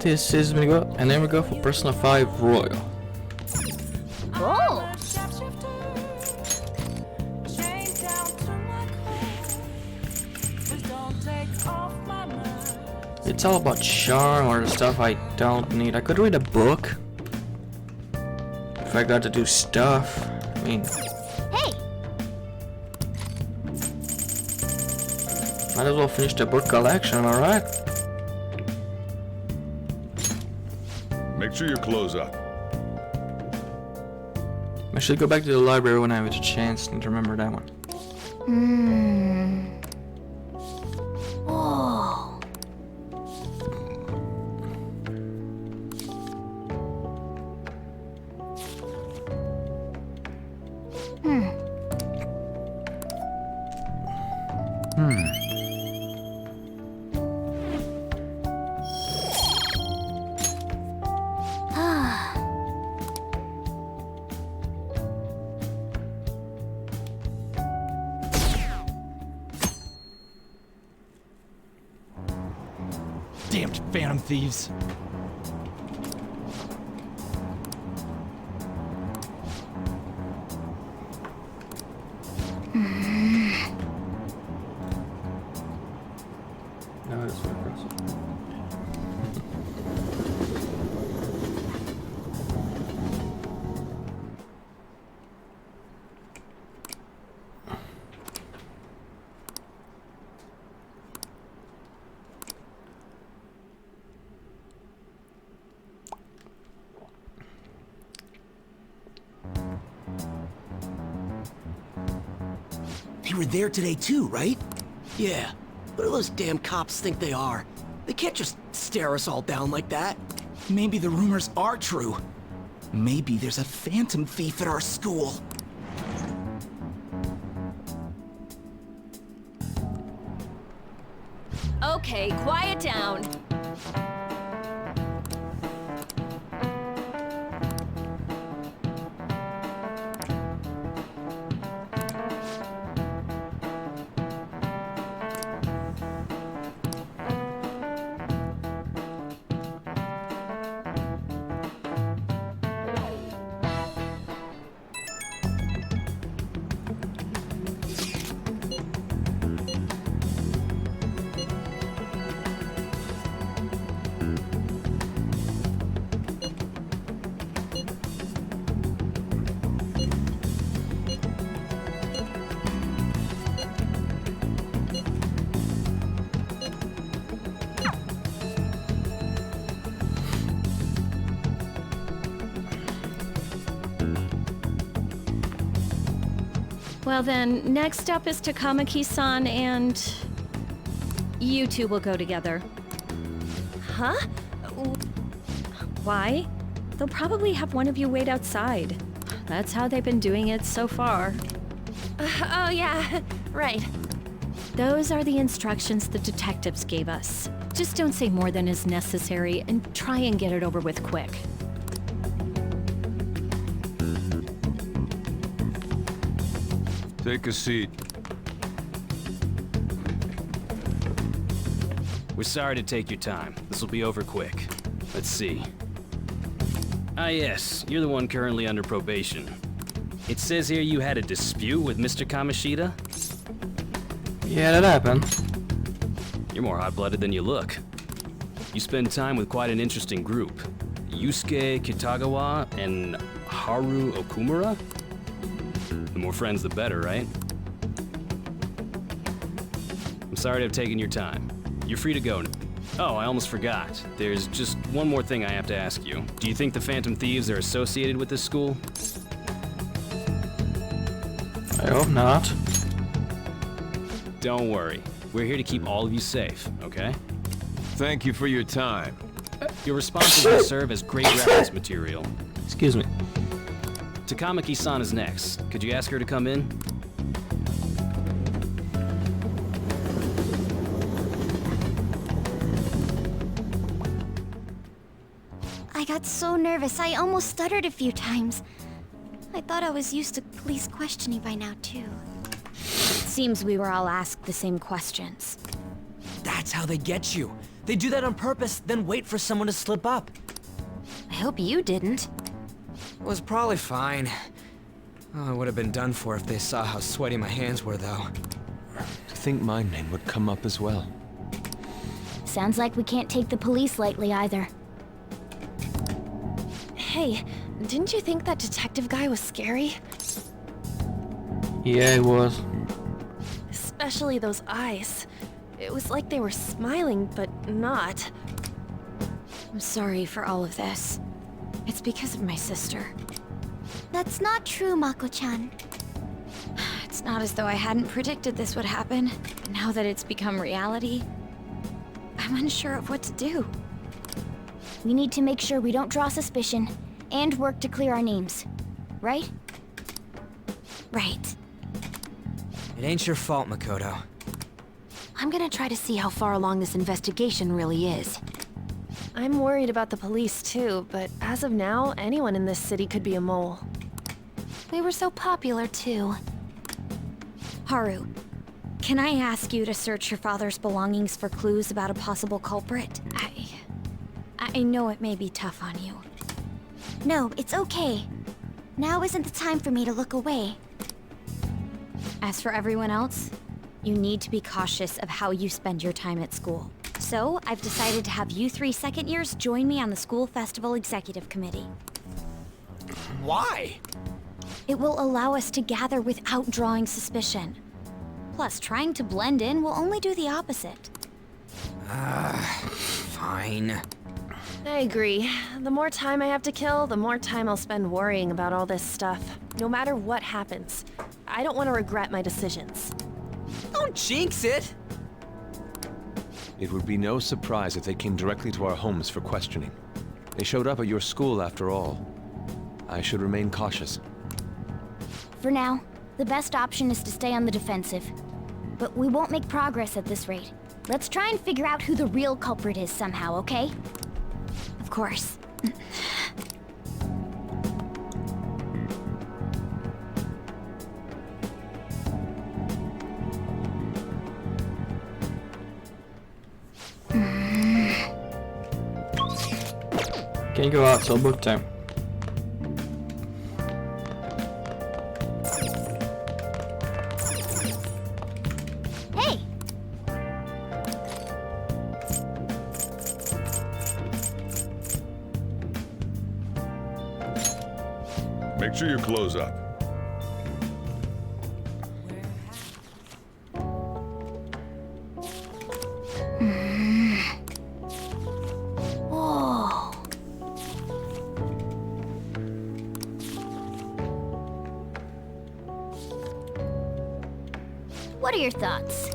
This is me go, and then we go for Persona 5 Royal. Oh! It's all about charm or the stuff I don't need. I could read a book if I got to do stuff. I mean, Hey! might as well finish the book collection, alright? Make sure you close up. I should go back to the library when I have a chance and remember that one. Oh. Damned phantom thieves. No, it's so impressive. They were there today too, right? Yeah. What do those damn cops think they are? They can't just stare us all down like that. Maybe the rumors are true. Maybe there's a phantom thief at our school. Okay, quiet down. Well then, next up is Takamaki-san and... you two will go together. Huh? Why? They'll probably have one of you wait outside. That's how they've been doing it so far. Oh yeah, right. Those are the instructions the detectives gave us. Just don't say more than is necessary and try and get it over with quick. Take a seat. We're sorry to take your time. This will be over quick. Let's see. Ah yes, you're the one currently under probation. It says here you had a dispute with Mr. Kamishita? Yeah, that happened. You're more hot-blooded than you look. You spend time with quite an interesting group. Yusuke Kitagawa and Haru Okumura? The more friends, the better, right? I'm sorry to have taken your time. You're free to go now. Oh, I almost forgot. There's just one more thing I have to ask you. Do you think the Phantom Thieves are associated with this school? I hope not. Don't worry. We're here to keep all of you safe, okay? Thank you for your time. Your responses will serve as great reference material. Excuse me. Takamaki-san is next. Could you ask her to come in? I got so nervous, I almost stuttered a few times. I thought I was used to police questioning by now, too. Seems we were all asked the same questions. That's how they get you. They do that on purpose, then wait for someone to slip up. I hope you didn't. It was probably fine. Oh, I would have been done for if they saw how sweaty my hands were, though. To think my name would come up as well. Sounds like we can't take the police lightly either. Hey, didn't you think that detective guy was scary? Yeah, it was. Especially those eyes. It was like they were smiling, but not. I'm sorry for all of this. It's because of my sister. That's not true, Mako-chan. It's not as though I hadn't predicted this would happen. Now that it's become reality, I'm unsure of what to do. We need to make sure we don't draw suspicion, and work to clear our names. Right? Right. It ain't your fault, Makoto. I'm gonna try to see how far along this investigation really is. I'm worried about the police too, but as of now, anyone in this city could be a mole. They were so popular too. Haru, can I ask you to search your father's belongings for clues about a possible culprit? I know it may be tough on you. No, it's okay. Now isn't the time for me to look away. As for everyone else, you need to be cautious of how you spend your time at school. So, I've decided to have you 3 second years join me on the school festival executive committee. Why? It will allow us to gather without drawing suspicion. Plus, trying to blend in will only do the opposite. Fine. I agree. The more time I have to kill, the more time I'll spend worrying about all this stuff. No matter what happens, I don't want to regret my decisions. Don't jinx it! It would be no surprise if they came directly to our homes for questioning. They showed up at your school after all. I should remain cautious. For now, the best option is to stay on the defensive. But we won't make progress at this rate. Let's try and figure out who the real culprit is somehow, okay? Of course. Can't go out till book time. Hey! Make sure you close up. Whoa. What are your thoughts?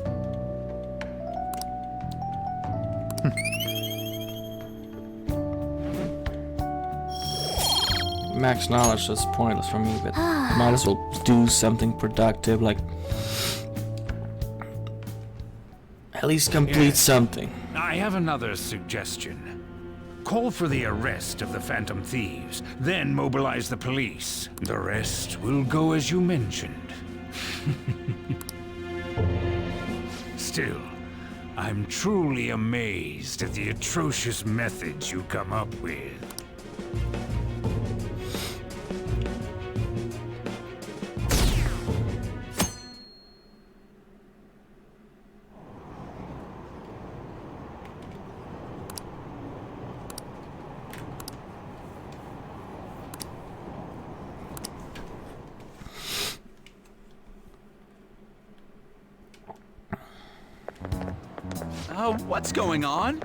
Max knowledge is pointless for me, but I might as well do something productive, like at least complete Yes. something. I have another suggestion. Call for the arrest of the Phantom Thieves, then mobilize the police. The rest will go as you mentioned. Still, I'm truly amazed at the atrocious methods you come up with. What's going on?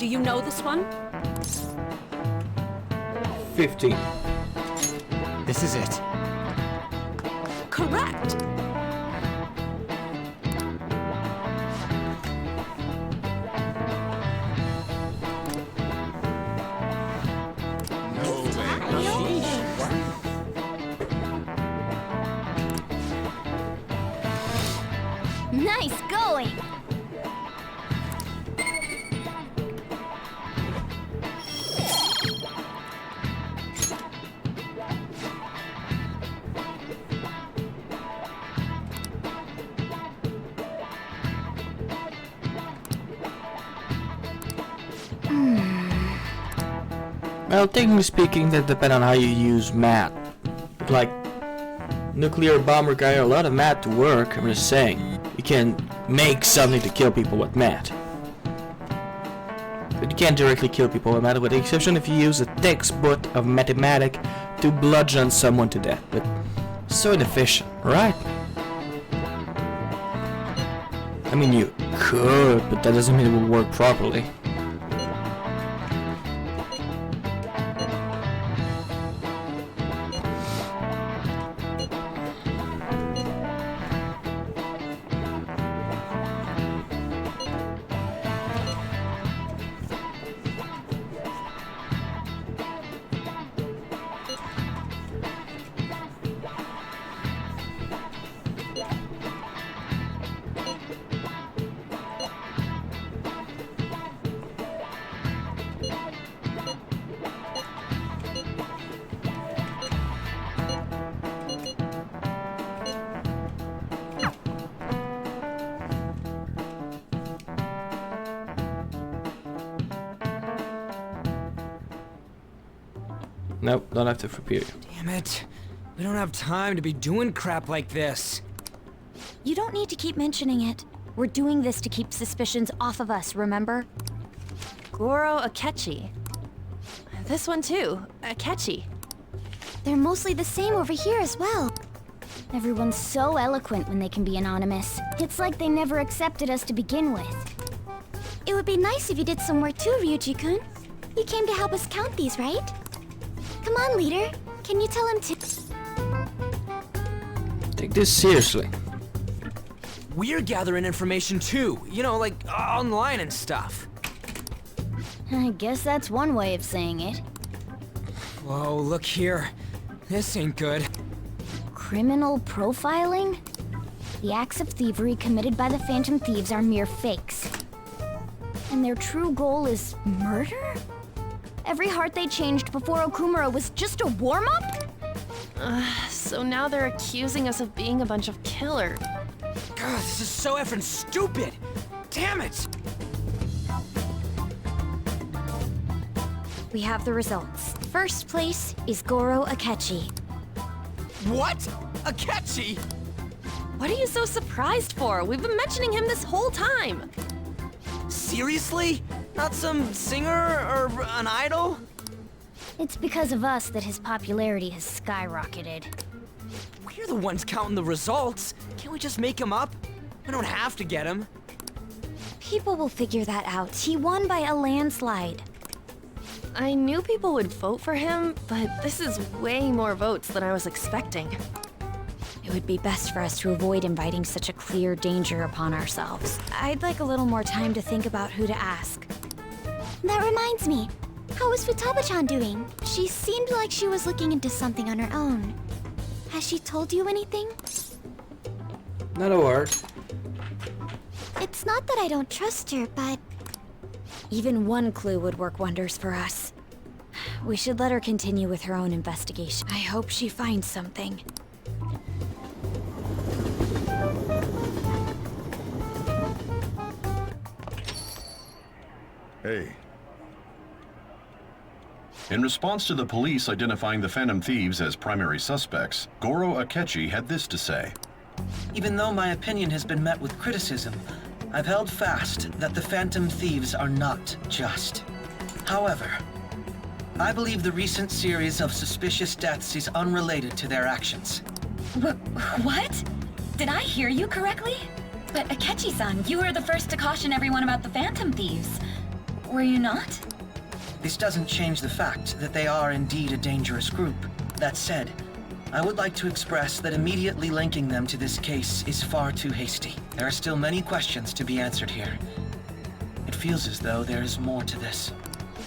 Do you know this one? 15. This is it. Correct! Nice going! Well, technically speaking, that depends on how you use math. Like, nuclear bomb require a lot of math to work. I'm just saying, you can make something to kill people with math. But you can't directly kill people with math, with the exception if you use a textbook of mathematics to bludgeon someone to death. But so inefficient, right? I mean, you could, but that doesn't mean it will work properly. Nope, don't have to prepare you. Damn it. We don't have time to be doing crap like this. You don't need to keep mentioning it. We're doing this to keep suspicions off of us, remember? Goro Akechi. This one too, Akechi. They're mostly the same over here as well. Everyone's so eloquent when they can be anonymous. It's like they never accepted us to begin with. It would be nice if you did some work too, Ryuji-kun. You came to help us count these, right? Come on, leader. Can you tell him to... Take this seriously. We're gathering information too, you know, like online and stuff. I guess that's one way of saying it. Whoa, look here. This ain't good. Criminal profiling? The acts of thievery committed by the Phantom Thieves are mere fakes. And their true goal is murder? Every heart they changed before Okumura was just a warm-up? So now they're accusing us of being a bunch of killers. God, this is so effing stupid! Damn it! We have the results. First place is Goro Akechi. What? Akechi? What are you so surprised for? We've been mentioning him this whole time. Seriously? Not some singer or an idol? It's because of us that his popularity has skyrocketed. We're the ones counting the results. Can't we just make him up? We don't have to get him. People will figure that out. He won by a landslide. I knew people would vote for him, but this is way more votes than I was expecting. It would be best for us to avoid inviting such a clear danger upon ourselves. I'd like a little more time to think about who to ask. That reminds me. How is Futaba-chan doing? She seemed like she was looking into something on her own. Has she told you anything? Not a word. It's not that I don't trust her, but... Even one clue would work wonders for us. We should let her continue with her own investigation. I hope she finds something. Hey. In response to the police identifying the Phantom Thieves as primary suspects, Goro Akechi had this to say. Even though my opinion has been met with criticism, I've held fast that the Phantom Thieves are not just. However, I believe the recent series of suspicious deaths is unrelated to their actions. What? Did I hear you correctly? But Akechi-san, you were the first to caution everyone about the Phantom Thieves. Were you not? This doesn't change the fact that they are indeed a dangerous group. That said, I would like to express that immediately linking them to this case is far too hasty. There are still many questions to be answered here. It feels as though there is more to this.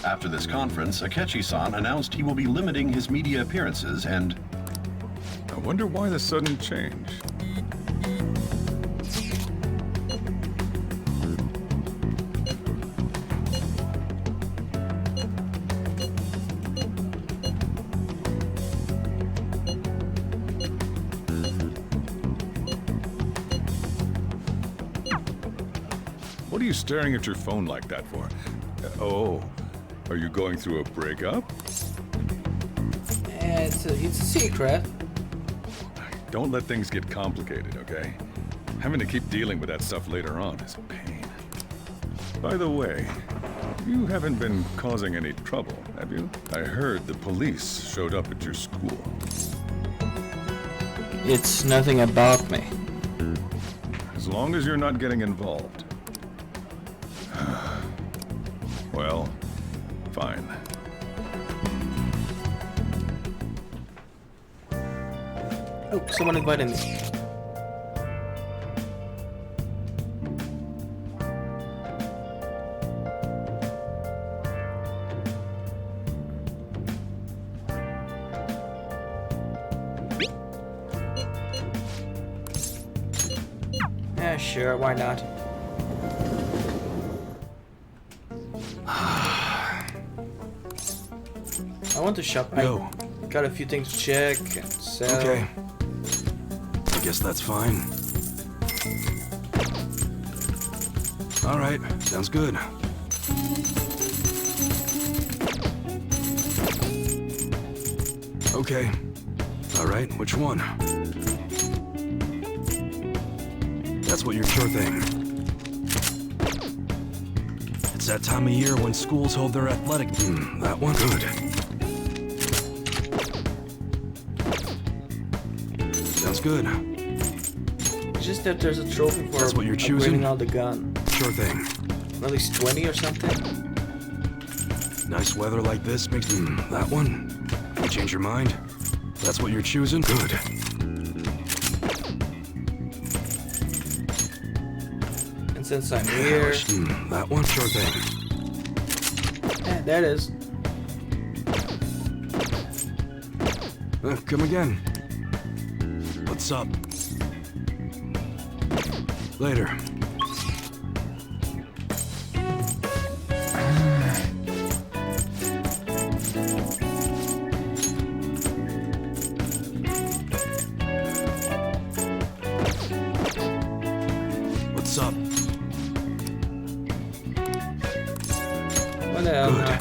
After this conference, Akechi-san announced he will be limiting his media appearances and... I wonder why the sudden change. What are you staring at your phone like that for? Oh, are you going through a breakup? It's a secret. Don't let things get complicated, okay? Having to keep dealing with that stuff later on is a pain. By the way, you haven't been causing any trouble, have you? I heard the police showed up at your school. It's nothing about me. As long as you're not getting involved. Well, fine. Oh, someone invited me. Yeah, sure, why not? I want to shop. Yo. I got a few things to check and sell. Okay. I guess that's fine. Alright, sounds good. Okay. Alright, which one? That's what you're sure thing. It's that time of year when schools hold their athletic... that one? Good. Sounds good. It's just that there's a trophy for That's what you're choosing? upgrading out the gun. Sure thing. At least 20 or something. Nice weather like this makes... that one? You change your mind? That's what you're choosing? Good. And since I'm here... that one? Sure thing. Yeah, that is. Come again. What's up? Later. What's up? What the hell? Good.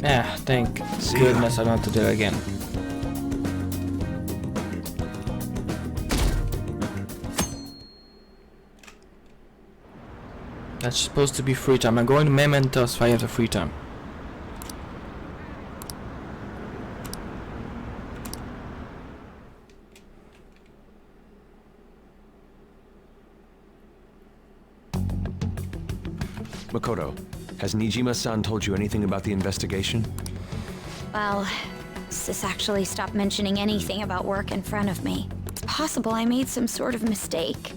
Yeah, thank See goodness I don't have to do it again. That's supposed to be free time. I'm going to Mementos if I have the free time. Makoto, has Nijima-san told you anything about the investigation? Well, Sis actually stopped mentioning anything about work in front of me. It's possible I made some sort of mistake.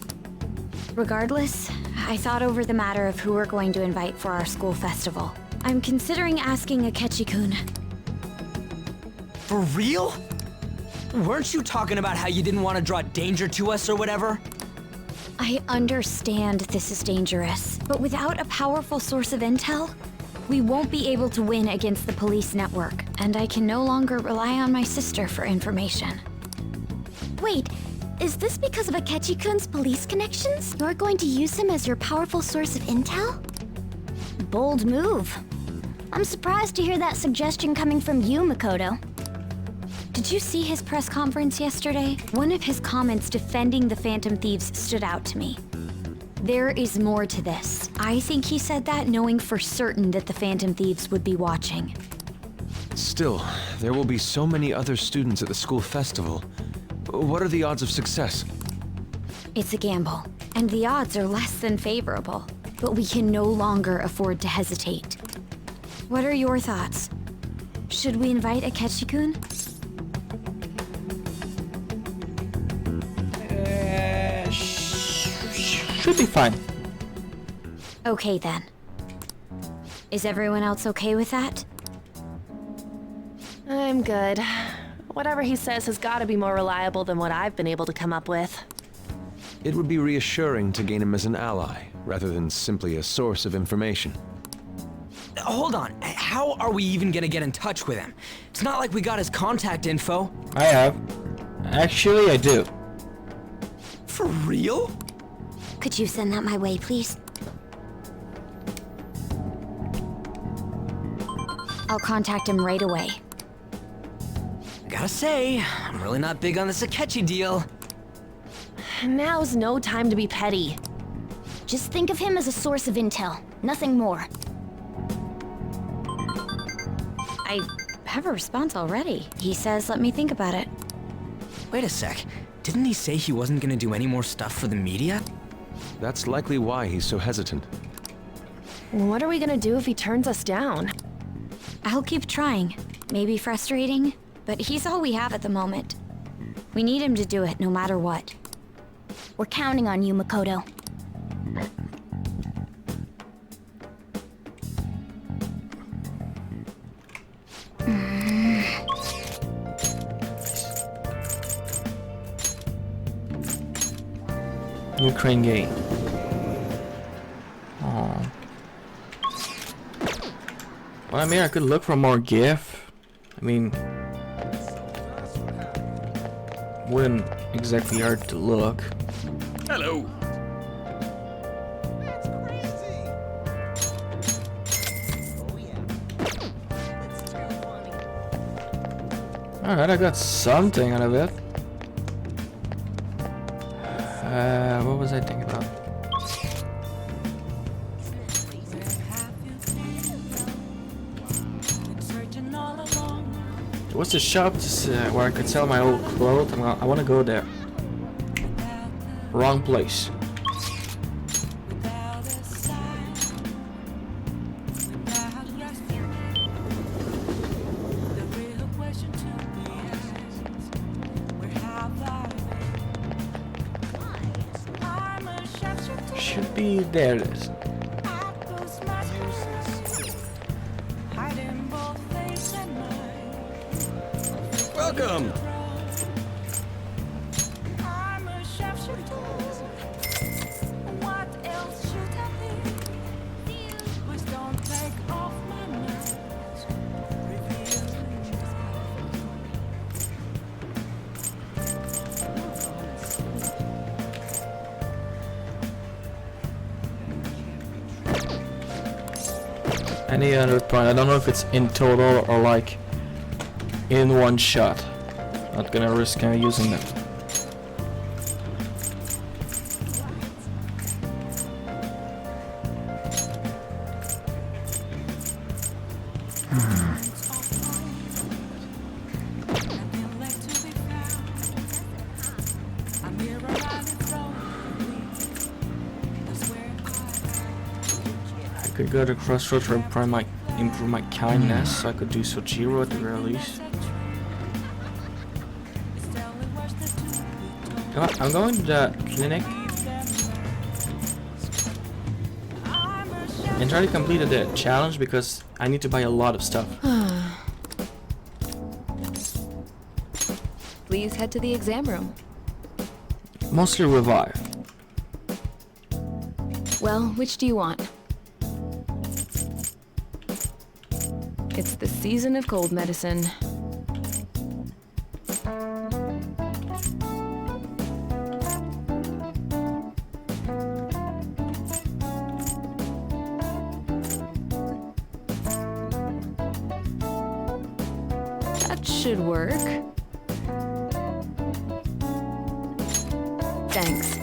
Regardless, I thought over the matter of who we're going to invite for our school festival. I'm considering asking Akechi-kun. For real? Weren't you talking about how you didn't want to draw danger to us or whatever? I understand this is dangerous, but without a powerful source of intel, we won't be able to win against the police network, and I can no longer rely on my sister for information. Wait, Is this because of Akechi-kun's police connections? You're going to use him as your powerful source of intel? Bold move. I'm surprised to hear that suggestion coming from you, Makoto. Did you see his press conference yesterday? One of his comments defending the Phantom Thieves stood out to me. There is more to this. I think he said that knowing for certain that the Phantom Thieves would be watching. Still, there will be so many other students at the school festival. What are the odds of success? It's a gamble, and the odds are less than favorable. But we can no longer afford to hesitate. What are your thoughts? Should we invite Akechi-kun? Should be fine. Okay then. Is everyone else okay with that? I'm good. Whatever he says has got to be more reliable than what I've been able to come up with. It would be reassuring to gain him as an ally, rather than simply a source of information. Hold on, how are we even gonna get in touch with him? It's not like we got his contact info. I have. Actually, I do. For real? Could you send that my way, please? I'll contact him right away. Gotta say, I'm really not big on this Akechi deal. Now's no time to be petty. Just think of him as a source of intel, nothing more. I have a response already. He says let me think about it. Wait a sec. Didn't he say he wasn't gonna do any more stuff for the media? That's likely why he's so hesitant. What are we gonna do if he turns us down? I'll keep trying. Maybe frustrating, but he's all we have at the moment. We need him to do it no matter what. We're counting on you, Makoto. Ukraine game. Oh. Well, I mean, I could look for more GIF. I mean, wouldn't exactly hurt to look. Hello. Alright, I got something out of it. What was I thinking about? What's the shop where I could sell my old clothes? I want to go there. Wrong place. Should be there. It is. Welcome. Any other point? I don't know if it's in total or like in one shot. Not gonna risk using them. I could go to Crossroads to improve my kindness, so I could do Soichiro at the very least. I'm going to the clinic and try to complete the challenge because I need to buy a lot of stuff. Please head to the exam room. Mostly revive. Well, which do you want? It's the season of cold medicine. That should work. Thanks.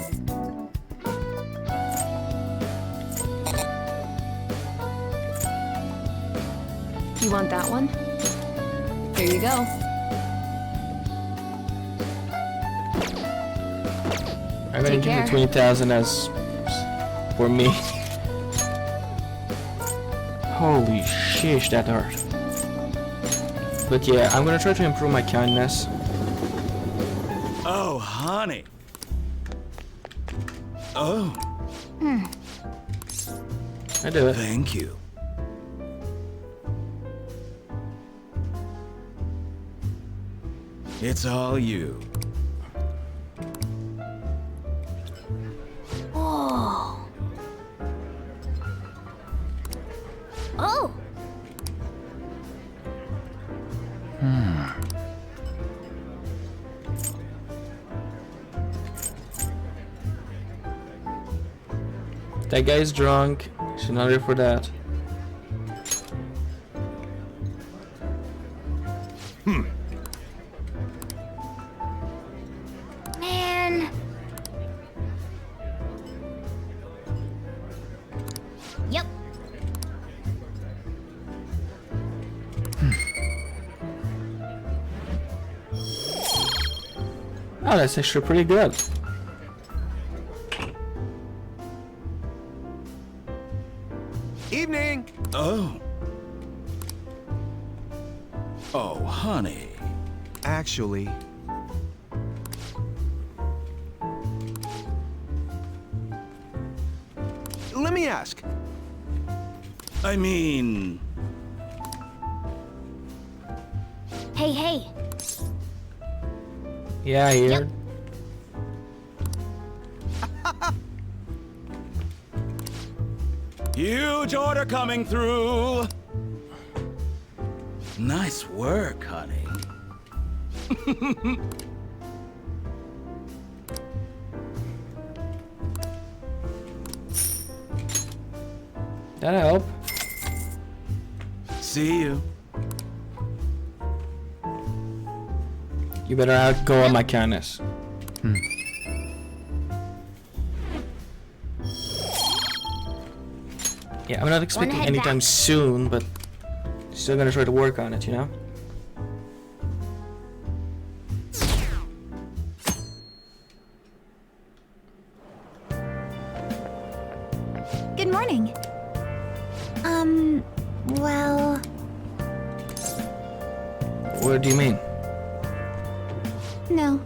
You want that one? Here you go. I'm gonna give the 20,000 as for me. Holy shish, that hurt. But yeah, I'm gonna try to improve my kindness. Oh, honey. Oh. I do it. Thank you. It's all you. Oh. Oh. That guy's drunk. She's not here for that. Man. Yep. Oh, that's actually pretty good. Evening! Oh. Oh, honey. Actually, let me ask. I mean... Hey, hey. Yeah, I hear. Huge order coming through. Nice work, honey. That'll help. See you. You better outgo on my kindness. Yeah, I'm not expecting head anytime back. soon, but still gonna try to work on it, you know? Good morning. Well... What do you mean? No.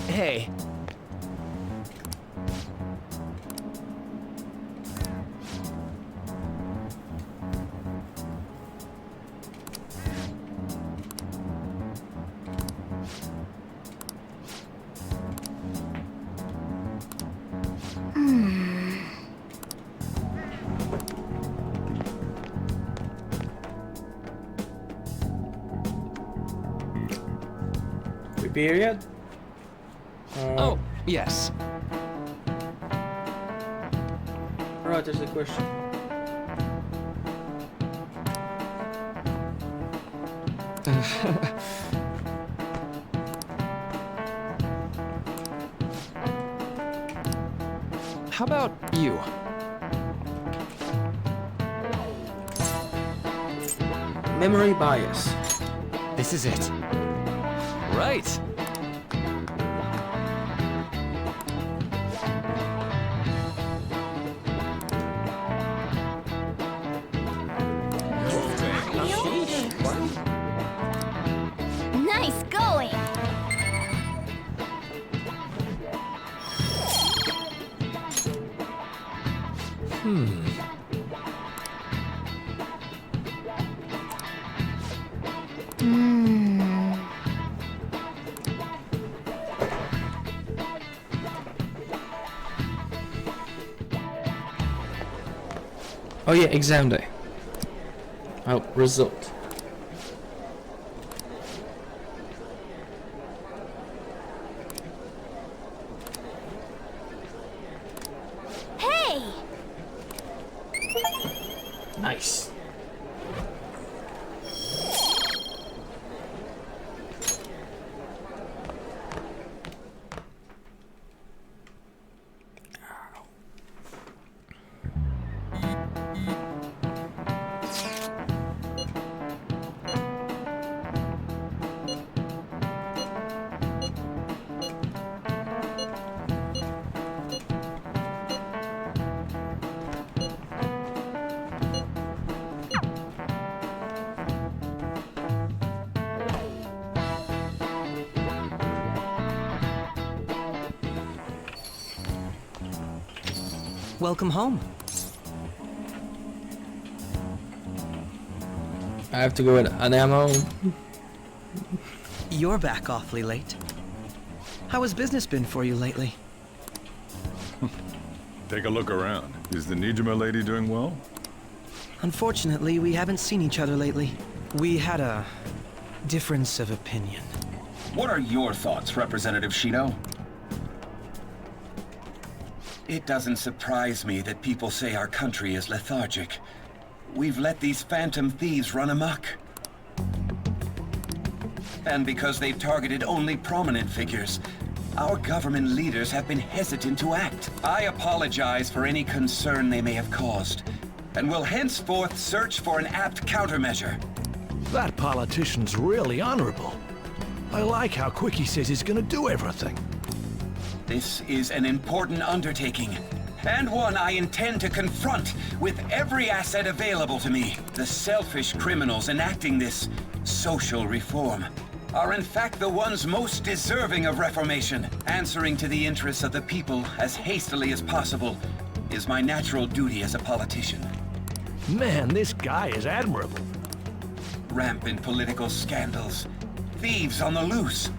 Hey. We period? Oh, yes. Alright, there's a question. How about you? Memory bias. This is it. Right. Nice going. Oh yeah, exam day. Oh, result. Nice. Welcome home. I have to go with an ammo. You're back awfully late. How has business been for you lately? Take a look around. Is the Nijima lady doing well? Unfortunately, we haven't seen each other lately. We had a difference of opinion. What are your thoughts, Representative Shido? It doesn't surprise me that people say our country is lethargic. We've let these phantom thieves run amok. And because they've targeted only prominent figures, our government leaders have been hesitant to act. I apologize for any concern they may have caused, and will henceforth search for an apt countermeasure. That politician's really honorable. I like how quick he says he's gonna do everything. This is an important undertaking, and one I intend to confront with every asset available to me. The selfish criminals enacting this social reform are in fact the ones most deserving of reformation. Answering to the interests of the people as hastily as possible is my natural duty as a politician. Man, this guy is admirable. Rampant political scandals, thieves on the loose.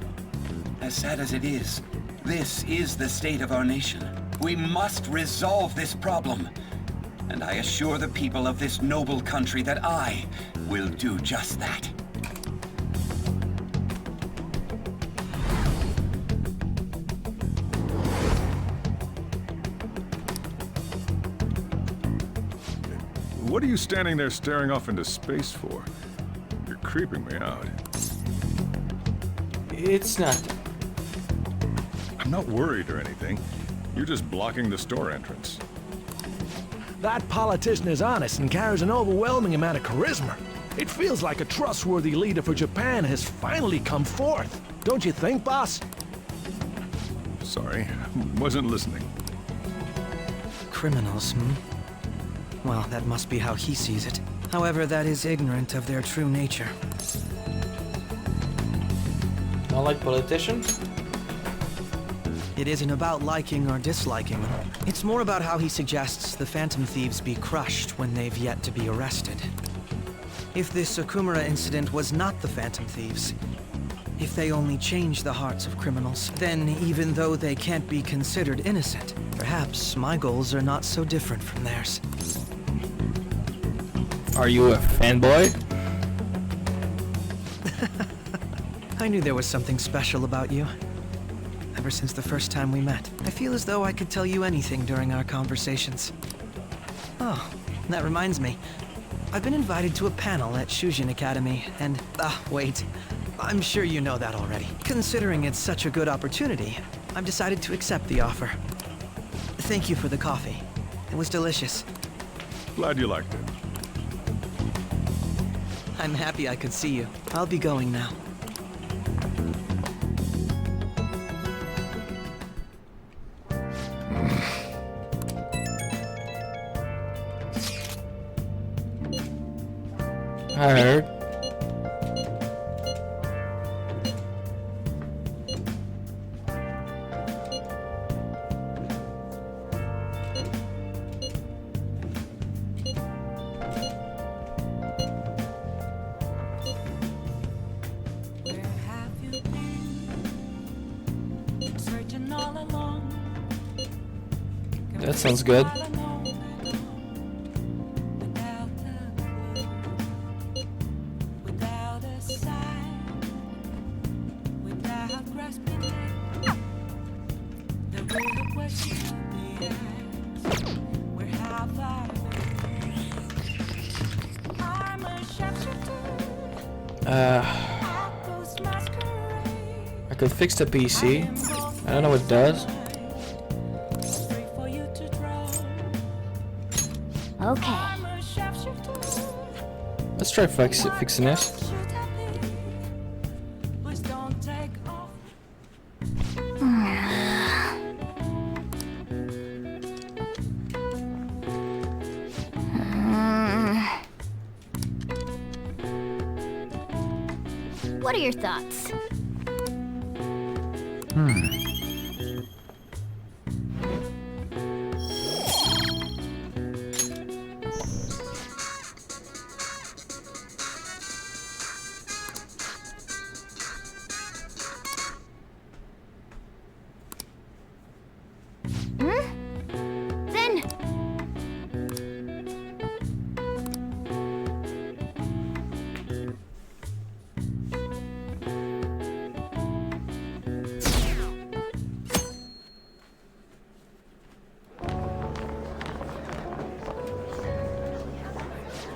As sad as it is, this is the state of our nation. We must resolve this problem. And I assure the people of this noble country that I will do just that. What are you standing there staring off into space for? You're creeping me out. It's not. I'm not worried or anything. You're just blocking the store entrance. That politician is honest and carries an overwhelming amount of charisma. It feels like a trustworthy leader for Japan has finally come forth. Don't you think, boss? Sorry, wasn't listening. Criminals, hmm? Well, that must be how he sees it. However, that is ignorant of their true nature. Not like politicians? It isn't about liking or disliking them. It's more about how he suggests the Phantom Thieves be crushed when they've yet to be arrested. If this Okumura incident was not the Phantom Thieves, if they only change the hearts of criminals, then even though they can't be considered innocent, perhaps my goals are not so different from theirs. Are you a fanboy? I knew there was something special about you. Ever since the first time we met, I feel as though I could tell you anything during our conversations. Oh, that reminds me. I've been invited to a panel at Shujin Academy, and... wait. I'm sure you know that already. Considering it's such a good opportunity, I've decided to accept the offer. Thank you for the coffee. It was delicious. Glad you liked it. I'm happy I could see you. I'll be going now. I heard. That sounds good. I could fix the PC. I don't know what it does. Okay. Let's try fixing this. What are your thoughts? Then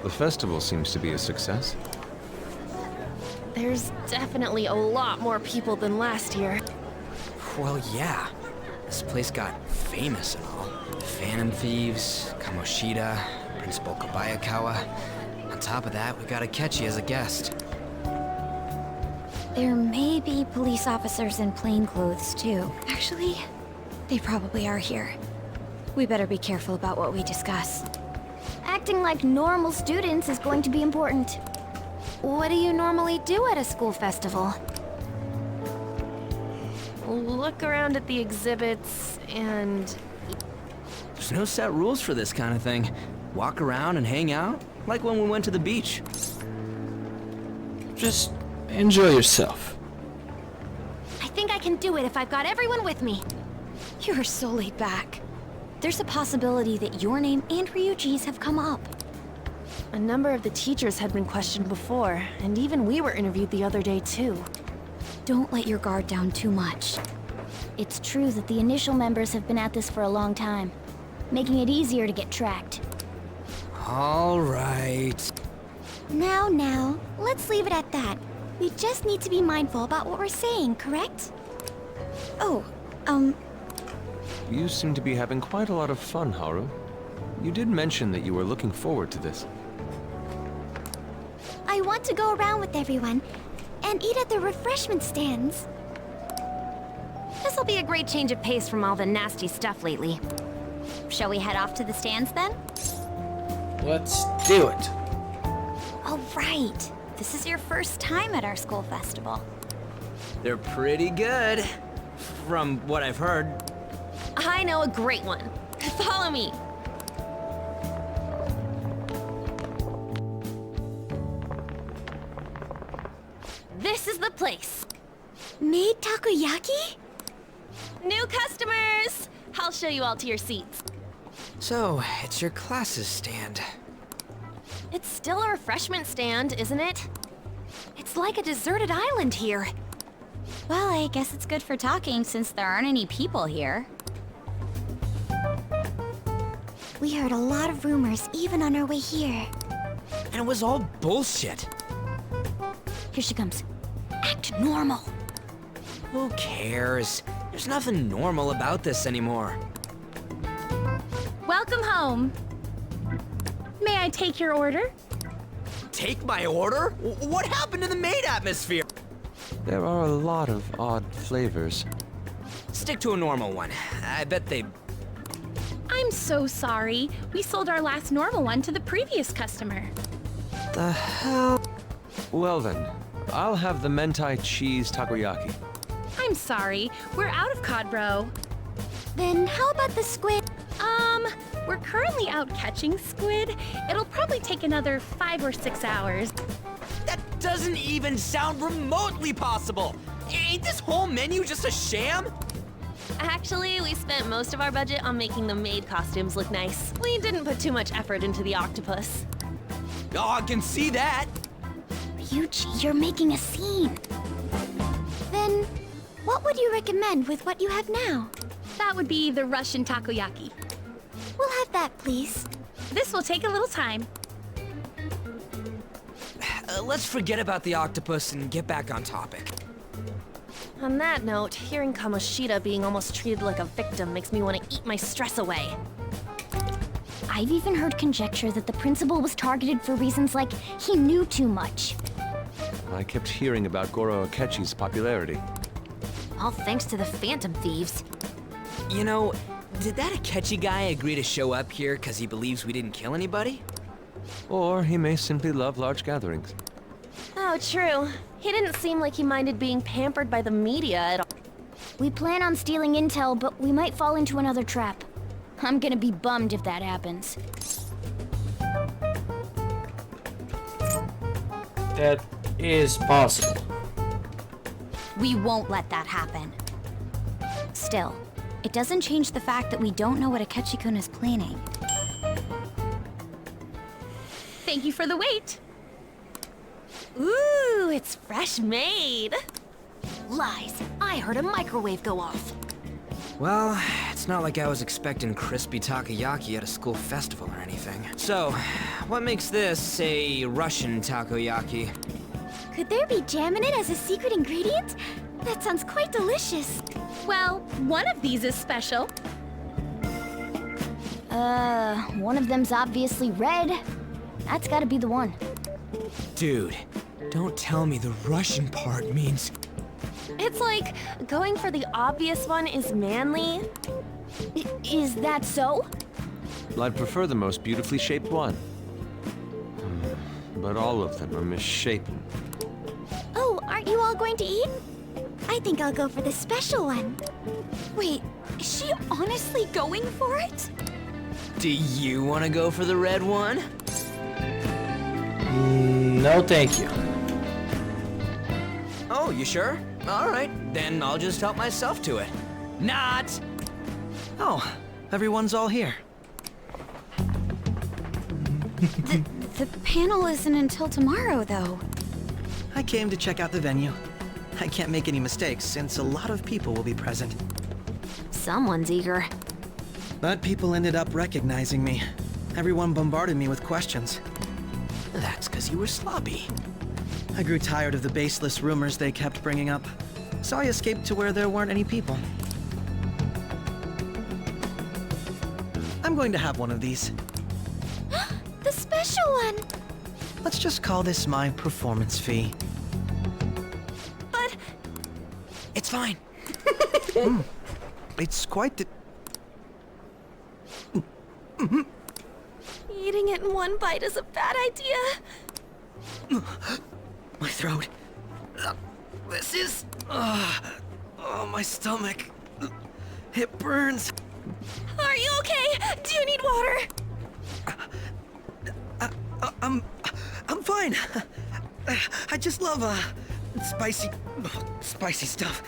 The festival seems to be a success. There's definitely a lot more people than last year. Well, yeah. This place got famous and all. The Phantom Thieves, Kamoshida, Principal Kobayakawa. On top of that, we got Akechi as a guest. there may be police officers in plainclothes too. Actually, they probably are here. We better be careful about what we discuss. Acting like normal students is going to be important. What do you normally do at a school festival? Look around at the exhibits and... There's no set rules for this kind of thing. Walk around and hang out, like when we went to the beach. Just enjoy yourself. I think I can do it if I've got everyone with me. You're so laid back. There's a possibility that your name and Ryuji's have come up. A number of the teachers had been questioned before, and even we were interviewed the other day too. Don't let your guard down too much. It's true that the initial members have been at this for a long time, making it easier to get tracked. All right. Now, let's leave it at that. We just need to be mindful about what we're saying, correct? Oh, You seem to be having quite a lot of fun, Haru. You did mention that you were looking forward to this. I want to go around with everyone and eat at the refreshment stands. This'll be a great change of pace from all the nasty stuff lately. Shall we head off to the stands then? Let's do it. All right. This is your first time at our school festival. They're pretty good, from what I've heard. I know a great one. Follow me. This is the place. Made takoyaki? New customers! I'll show you all to your seats. So, it's your class's stand. It's still a refreshment stand, isn't it? It's like a deserted island here. Well, I guess it's good for talking since there aren't any people here. We heard a lot of rumors even on our way here. And it was all bullshit. Here she comes. Act normal. Who cares? There's nothing normal about this anymore. Welcome home. May I take your order? Take my order? What happened to the maid atmosphere? There are a lot of odd flavors. Stick to a normal one. I bet they... I'm so sorry. We sold our last normal one to the previous customer. The hell? Well then, I'll have the mentai cheese takoyaki. I'm sorry. We're out of cod roe. Then how about the squid? We're currently out catching squid. It'll probably take another 5 or 6 hours. That doesn't even sound remotely possible! Ain't this whole menu just a sham? Actually, we spent most of our budget on making the maid costumes look nice. We didn't put too much effort into the octopus. Oh, I can see that! Ryuji, you're making a scene. Then, what would you recommend with what you have now? That would be the Russian takoyaki. We'll have that, please. This will take a little time. let's forget about the octopus and get back on topic. On that note, hearing Kamoshida being almost treated like a victim makes me want to eat my stress away. I've even heard conjecture that the principal was targeted for reasons like he knew too much. I kept hearing about Goro Akechi's popularity. All thanks to the Phantom Thieves. You know, did that Akechi guy agree to show up here because he believes we didn't kill anybody? Or he may simply love large gatherings. Oh, true. He didn't seem like he minded being pampered by the media at all. We plan on stealing intel, but we might fall into another trap. I'm gonna be bummed if that happens. That is possible. We won't let that happen. Still, it doesn't change the fact that we don't know what Akechi-kun is planning. Thank you for the wait. Ooh, it's fresh made. Lies. I heard a microwave go off. Well, it's not like I was expecting crispy takoyaki at a school festival or anything. So, what makes this a Russian takoyaki? Could there be jam in it as a secret ingredient? That sounds quite delicious. Well, one of these is special. One of them's obviously red. That's gotta be the one. Dude, don't tell me the Russian part means... It's like going for the obvious one is manly. Is that so? Well, I'd prefer the most beautifully shaped one. But all of them are misshapen. Oh, aren't you all going to eat? I think I'll go for the special one. Wait, is she honestly going for it? Do you want to go for the red one? No, thank you. Oh, you sure? All right, then I'll just help myself to it. Not! Oh, everyone's all here. The panel isn't until tomorrow, though. I came to check out the venue. I can't make any mistakes since a lot of people will be present. Someone's eager. But people ended up recognizing me. Everyone bombarded me with questions. That's because you were sloppy. I grew tired of the baseless rumors they kept bringing up, so I escaped to where there weren't any people. I'm going to have one of these. The special one! Let's just call this my performance fee. But... It's fine. It's quite the... Eating it in one bite is a bad idea. My throat. This is... oh, my stomach. It burns. Are you okay? Do you need water? I'm fine. I just love, spicy stuff.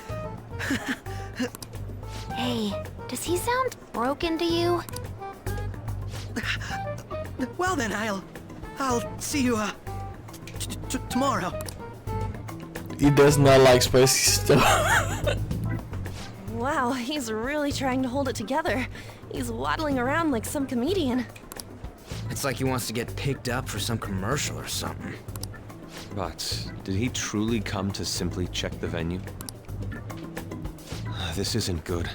Hey, does he sound broken to you? Well then, I'll see you, tomorrow. He does not like spicy stuff. Wow, he's really trying to hold it together. He's waddling around like some comedian. It's like he wants to get picked up for some commercial or something. But did he truly come to simply check the venue? This isn't good.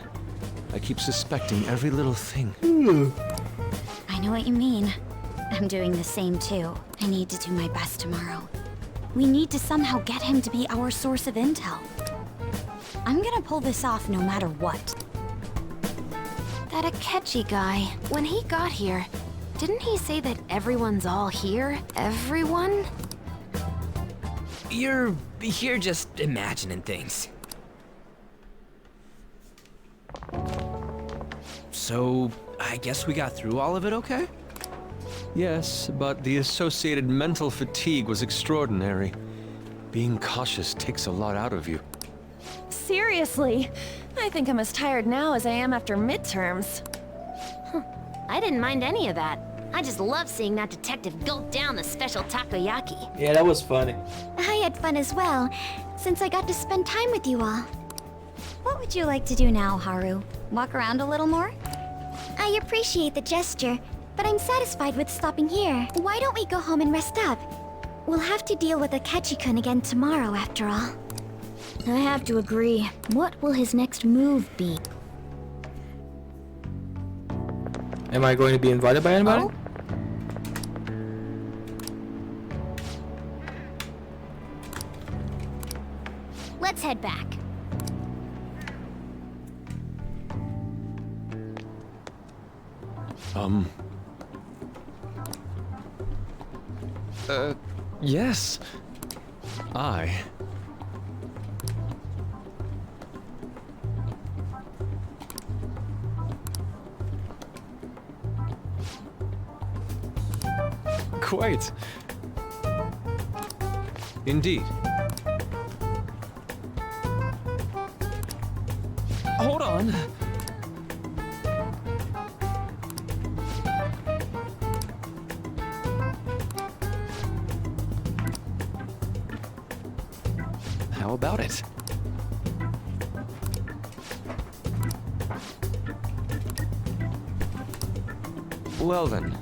I keep suspecting every little thing. I know what you mean. I'm doing the same too. I need to do my best tomorrow. We need to somehow get him to be our source of intel. I'm gonna pull this off no matter what. That Akechi guy, when he got here, didn't he say that everyone's all here? Everyone? You're just imagining things. So, I guess we got through all of it okay? Yes, but the associated mental fatigue was extraordinary. Being cautious takes a lot out of you. Seriously, I think I'm as tired now as I am after midterms. I didn't mind any of that. I just love seeing that detective gulp down the special takoyaki. Yeah, that was funny. I had fun as well, since I got to spend time with you all. What would you like to do now, Haru? Walk around a little more? I appreciate the gesture, but I'm satisfied with stopping here. Why don't we go home and rest up? We'll have to deal with Akechi-kun again tomorrow, after all. I have to agree. What will his next move be? Am I going to be invited by anybody? Oh? Let's head back. Yes. Quite. Indeed. Hold on. How about it? Well then.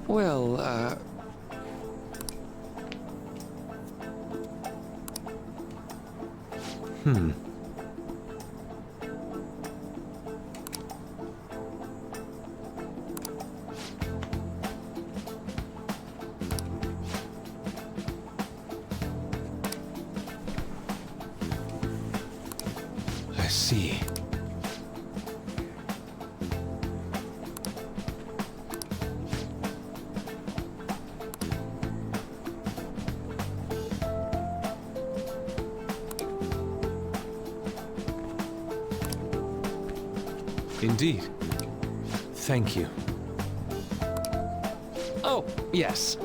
Well, I see. Indeed. Thank you. Oh, yes.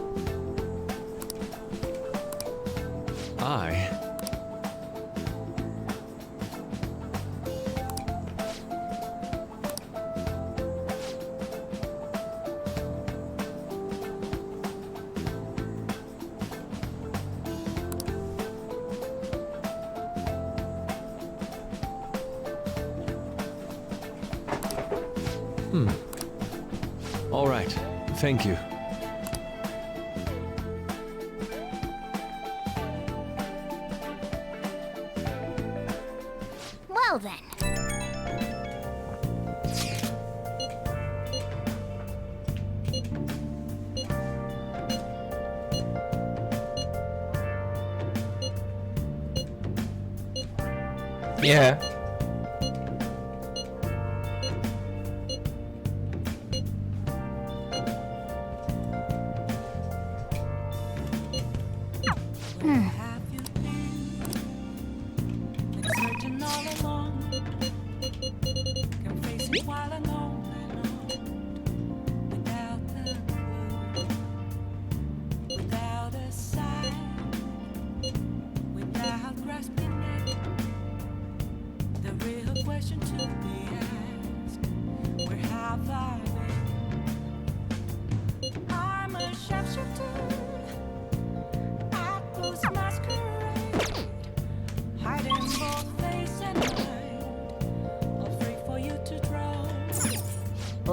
All right. Thank you. Well then. Yeah.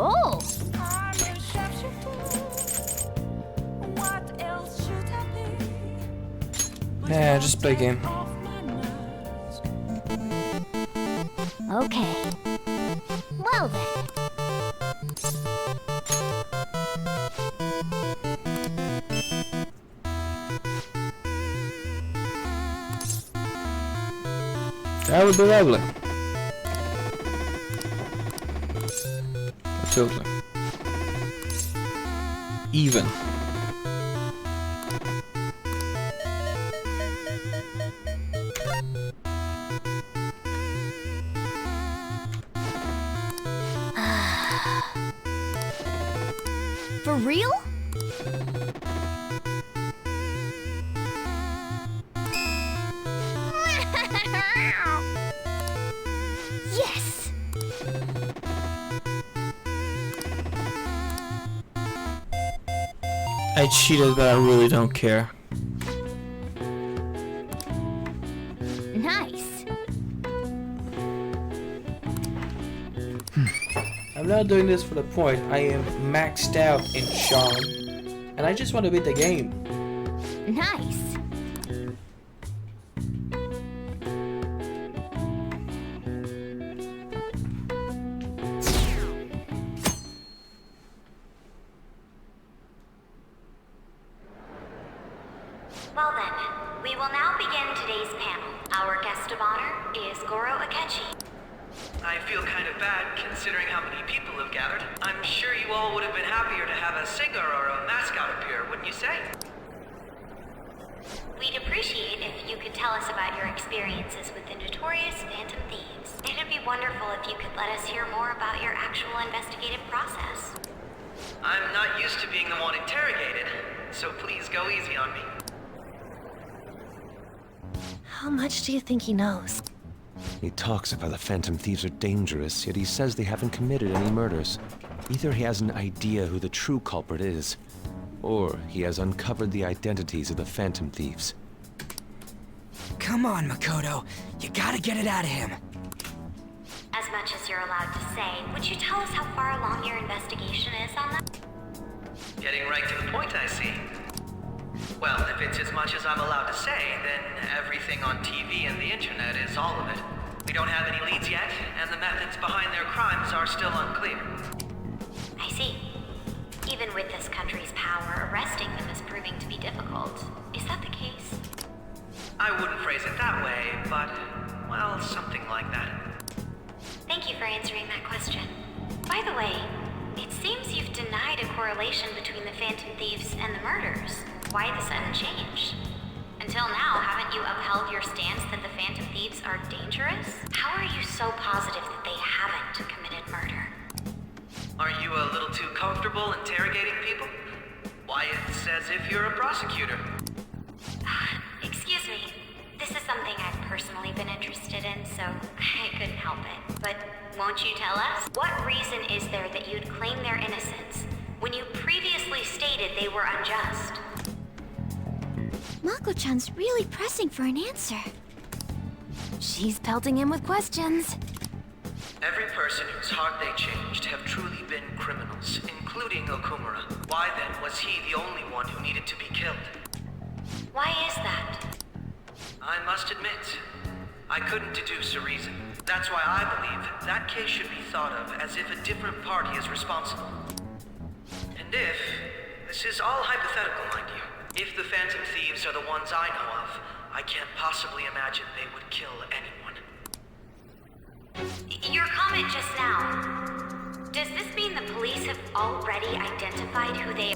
Oh! Yeah, just play a game. Okay. Well then. That would be lovely. Totally. Even. For real? Yes! I cheated, but I really don't care. I'm not doing this for the point. I am maxed out in charm, and I just want to beat the game. Nice. Well then, we will now begin today's panel. Our guest of honor is Goro Akechi. I feel kind of bad considering how many people have gathered. I'm sure you all would have been happier to have a singer or a mascot appear, wouldn't you say? We'd appreciate if you could tell us about your experiences with the notorious Phantom Thieves. It'd be wonderful if you could let us hear more about your actual investigative process. I'm not used to being the one interrogated, so please go easy on me. How much do you think he knows? He talks of how the Phantom Thieves are dangerous, yet he says they haven't committed any murders. Either he has an idea who the true culprit is, or he has uncovered the identities of the Phantom Thieves. Come on, Makoto. You gotta get it out of him. As much as you're allowed to say, would you tell us how far along your investigation is on that? Getting right to the point, I see. Well, if it's as much as I'm allowed to say, then everything on TV and the internet is all of it. We don't have any leads yet, and the methods behind their crimes are still unclear. I see. Even with this country's power, arresting them is proving to be difficult. Is that the case? I wouldn't phrase it that way, but, well, something like that. Thank you for answering that question. By the way, it seems you've denied a correlation between the Phantom Thieves and the murders. Why the sudden change? Until now, haven't you upheld your stance that the Phantom Thieves are dangerous? How are you so positive that they haven't committed murder? Are you a little too comfortable interrogating people? Why, it's as if you're a prosecutor. Excuse me. This is something I've personally been interested in, so I couldn't help it. But won't you tell us? What reason is there that you'd claim their innocence when you previously stated they were unjust? Mako-chan's really pressing for an answer. She's pelting him with questions. Every person whose heart they changed have truly been criminals, including Okumura. Why then was he the only one who needed to be killed? Why is that? I must admit, I couldn't deduce a reason. That's why I believe that case should be thought of as if a different party is responsible. And if, this is all hypothetical, mind you, if the Phantom Thieves are the ones I know of, I can't possibly imagine they would kill anyone. Your comment just now, does this mean the police have already identified who they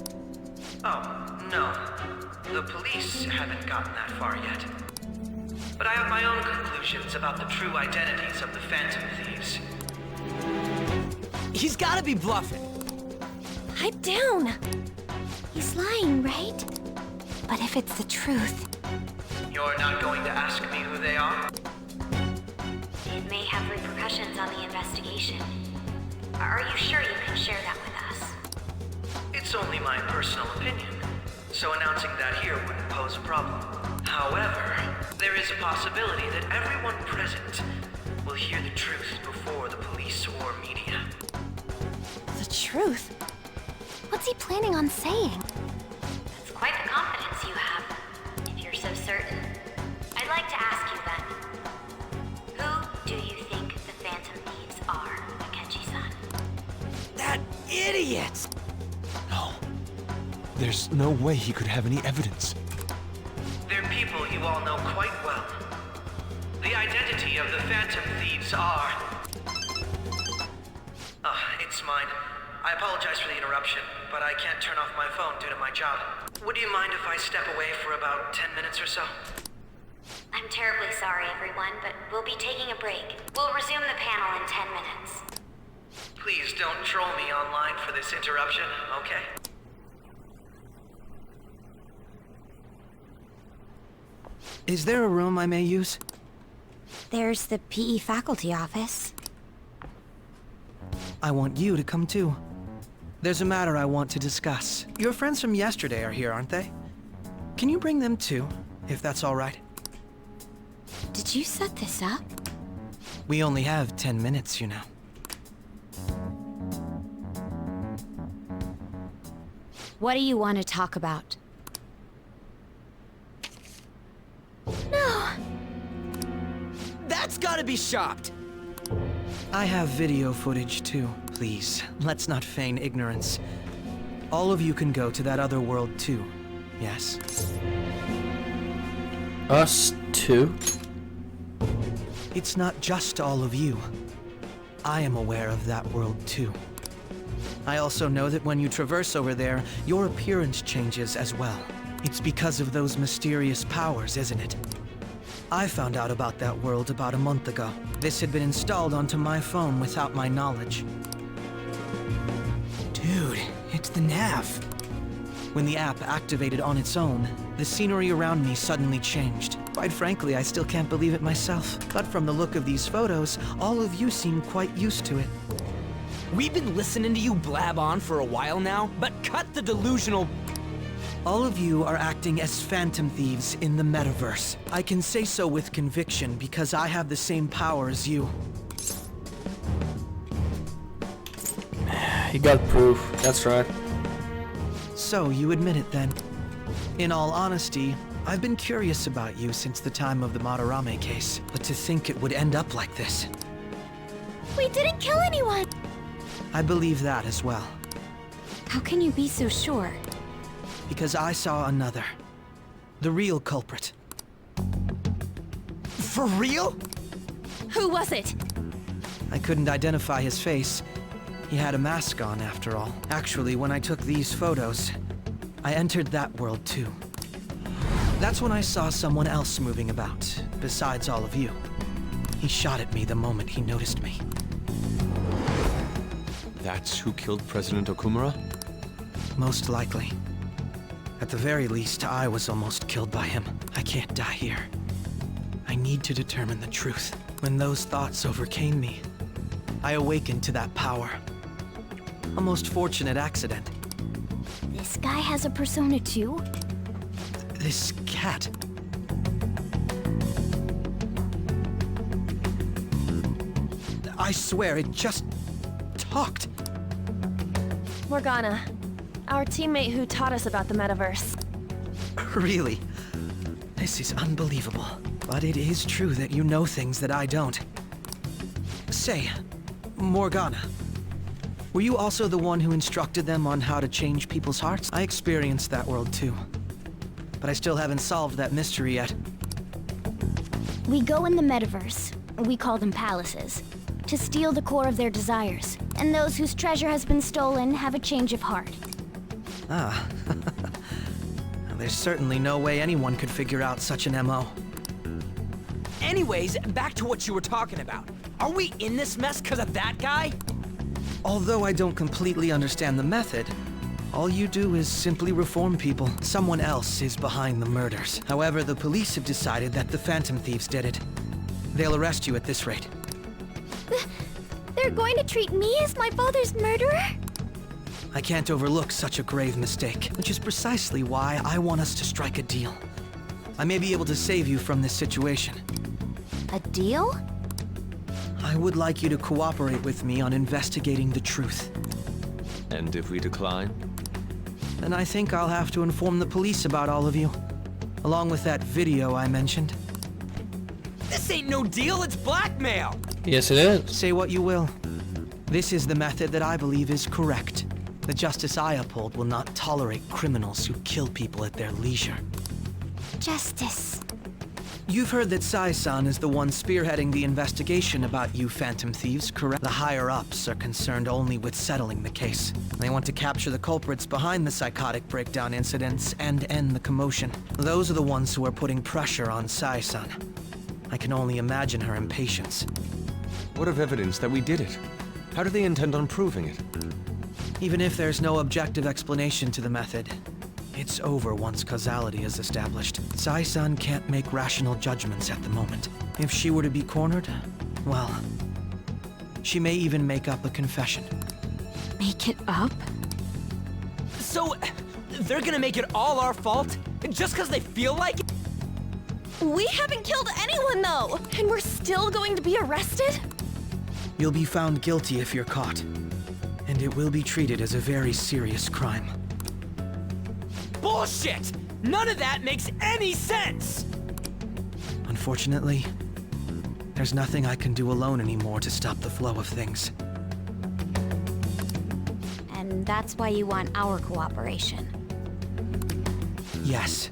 are? Oh, no. The police haven't gotten that far yet. But I have my own conclusions about the true identities of the Phantom Thieves. He's gotta be bluffing. Pipe down. He's lying, right? But if it's the truth... You're not going to ask me who they are? It may have repercussions on the investigation. Are you sure you can share that with us? It's only my personal opinion, so announcing that here wouldn't pose a problem. However, there is a possibility that everyone present will hear the truth before the police or media. The truth? What's he planning on saying? That's quite the confidence you have, if you're so certain. I'd like to ask you then, who do you think the Phantom Thieves are, Akechi-san? That idiot! No. There's no way he could have any evidence. They're people you all know quite well. The identity of the Phantom Thieves are... it's mine. I apologize for the interruption, but I can't turn off my phone due to my job. Would you mind if I step away for about 10 minutes or so? I'm terribly sorry, everyone, but we'll be taking a break. We'll resume the panel in 10 minutes. Please don't troll me online for this interruption, okay? Is there a room I may use? There's the PE faculty office. I want you to come too. There's a matter I want to discuss. Your friends from yesterday are here, aren't they? Can you bring them too, if that's all right? Did you set this up? We only have 10 minutes, you know. What do you want to talk about? No! That's gotta be shopped! I have video footage too. Please, let's not feign ignorance. All of you can go to that other world too, yes? Us too? It's not just all of you. I am aware of that world too. I also know that when you traverse over there, your appearance changes as well. It's because of those mysterious powers, isn't it? I found out about that world about a month ago. This had been installed onto my phone without my knowledge. Dude, it's the nav. When the app activated on its own, the scenery around me suddenly changed. Quite frankly, I still can't believe it myself. But from the look of these photos, all of you seem quite used to it. We've been listening to you blab on for a while now, but cut the delusional... All of you are acting as phantom thieves in the metaverse. I can say so with conviction because I have the same power as you. You got proof, that's right. So, you admit it then. In all honesty, I've been curious about you since the time of the Madarame case, but to think it would end up like this. We didn't kill anyone! I believe that as well. How can you be so sure? Because I saw another. The real culprit. For real? Who was it? I couldn't identify his face. He had a mask on, after all. Actually, when I took these photos, I entered that world too. That's when I saw someone else moving about, besides all of you. He shot at me the moment he noticed me. That's who killed President Okumura? Most likely. At the very least, I was almost killed by him. I can't die here. I need to determine the truth. When those thoughts overcame me, I awakened to that power. A most fortunate accident. This guy has a persona too? This cat. I swear, it just talked. Morgana, our teammate who taught us about the metaverse. Really? This is unbelievable. But it is true that you know things that I don't. Say, Morgana, were you also the one who instructed them on how to change people's hearts? I experienced that world too. But I still haven't solved that mystery yet. We go in the metaverse, we call them palaces, to steal the core of their desires. And those whose treasure has been stolen have a change of heart. Ah. There's certainly no way anyone could figure out such an MO. Anyways, back to what you were talking about. Are we in this mess because of that guy? Although I don't completely understand the method, all you do is simply reform people. Someone else is behind the murders. However, the police have decided that the Phantom Thieves did it. They'll arrest you at this rate. They're going to treat me as my father's murderer? I can't overlook such a grave mistake, which is precisely why I want us to strike a deal. I may be able to save you from this situation. A deal? I would like you to cooperate with me on investigating the truth. And if we decline? Then I think I'll have to inform the police about all of you, along with that video I mentioned. This ain't no deal, it's blackmail! Yes, it is. Say what you will. This is the method that I believe is correct. The justice I uphold will not tolerate criminals who kill people at their leisure. Justice. You've heard that Sai-san is the one spearheading the investigation about you Phantom Thieves, correct? The higher-ups are concerned only with settling the case. They want to capture the culprits behind the psychotic breakdown incidents and end the commotion. Those are the ones who are putting pressure on Sai-san. I can only imagine her impatience. What of evidence that we did it? How do they intend on proving it? Even if there's no objective explanation to the method, it's over once causality is established. Sai-san can't make rational judgments at the moment. If she were to be cornered, well, she may even make up a confession. Make it up? So, they're gonna make it all our fault? Just because they feel like it? We haven't killed anyone, though! And we're still going to be arrested? You'll be found guilty if you're caught. And it will be treated as a very serious crime. bullshit! None of that makes any sense! Unfortunately, there's nothing I can do alone anymore to stop the flow of things. And that's why you want our cooperation. Yes.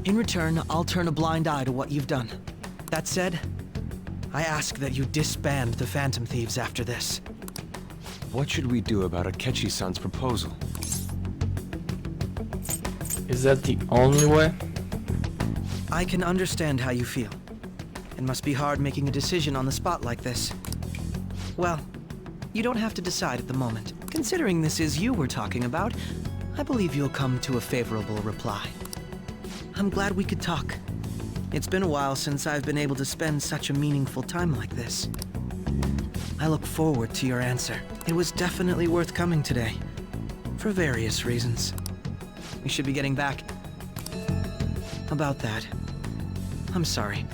In return, I'll turn a blind eye to what you've done. That said, I ask that you disband the Phantom Thieves after this. What should we do about Akechi-san's proposal? Is that the only way? I can understand how you feel. It must be hard making a decision on the spot like this. Well, you don't have to decide at the moment. Considering this is you we're talking about, I believe you'll come to a favorable reply. I'm glad we could talk. It's been a while since I've been able to spend such a meaningful time like this. I look forward to your answer. It was definitely worth coming today, for various reasons. We should be getting back. About that, I'm sorry.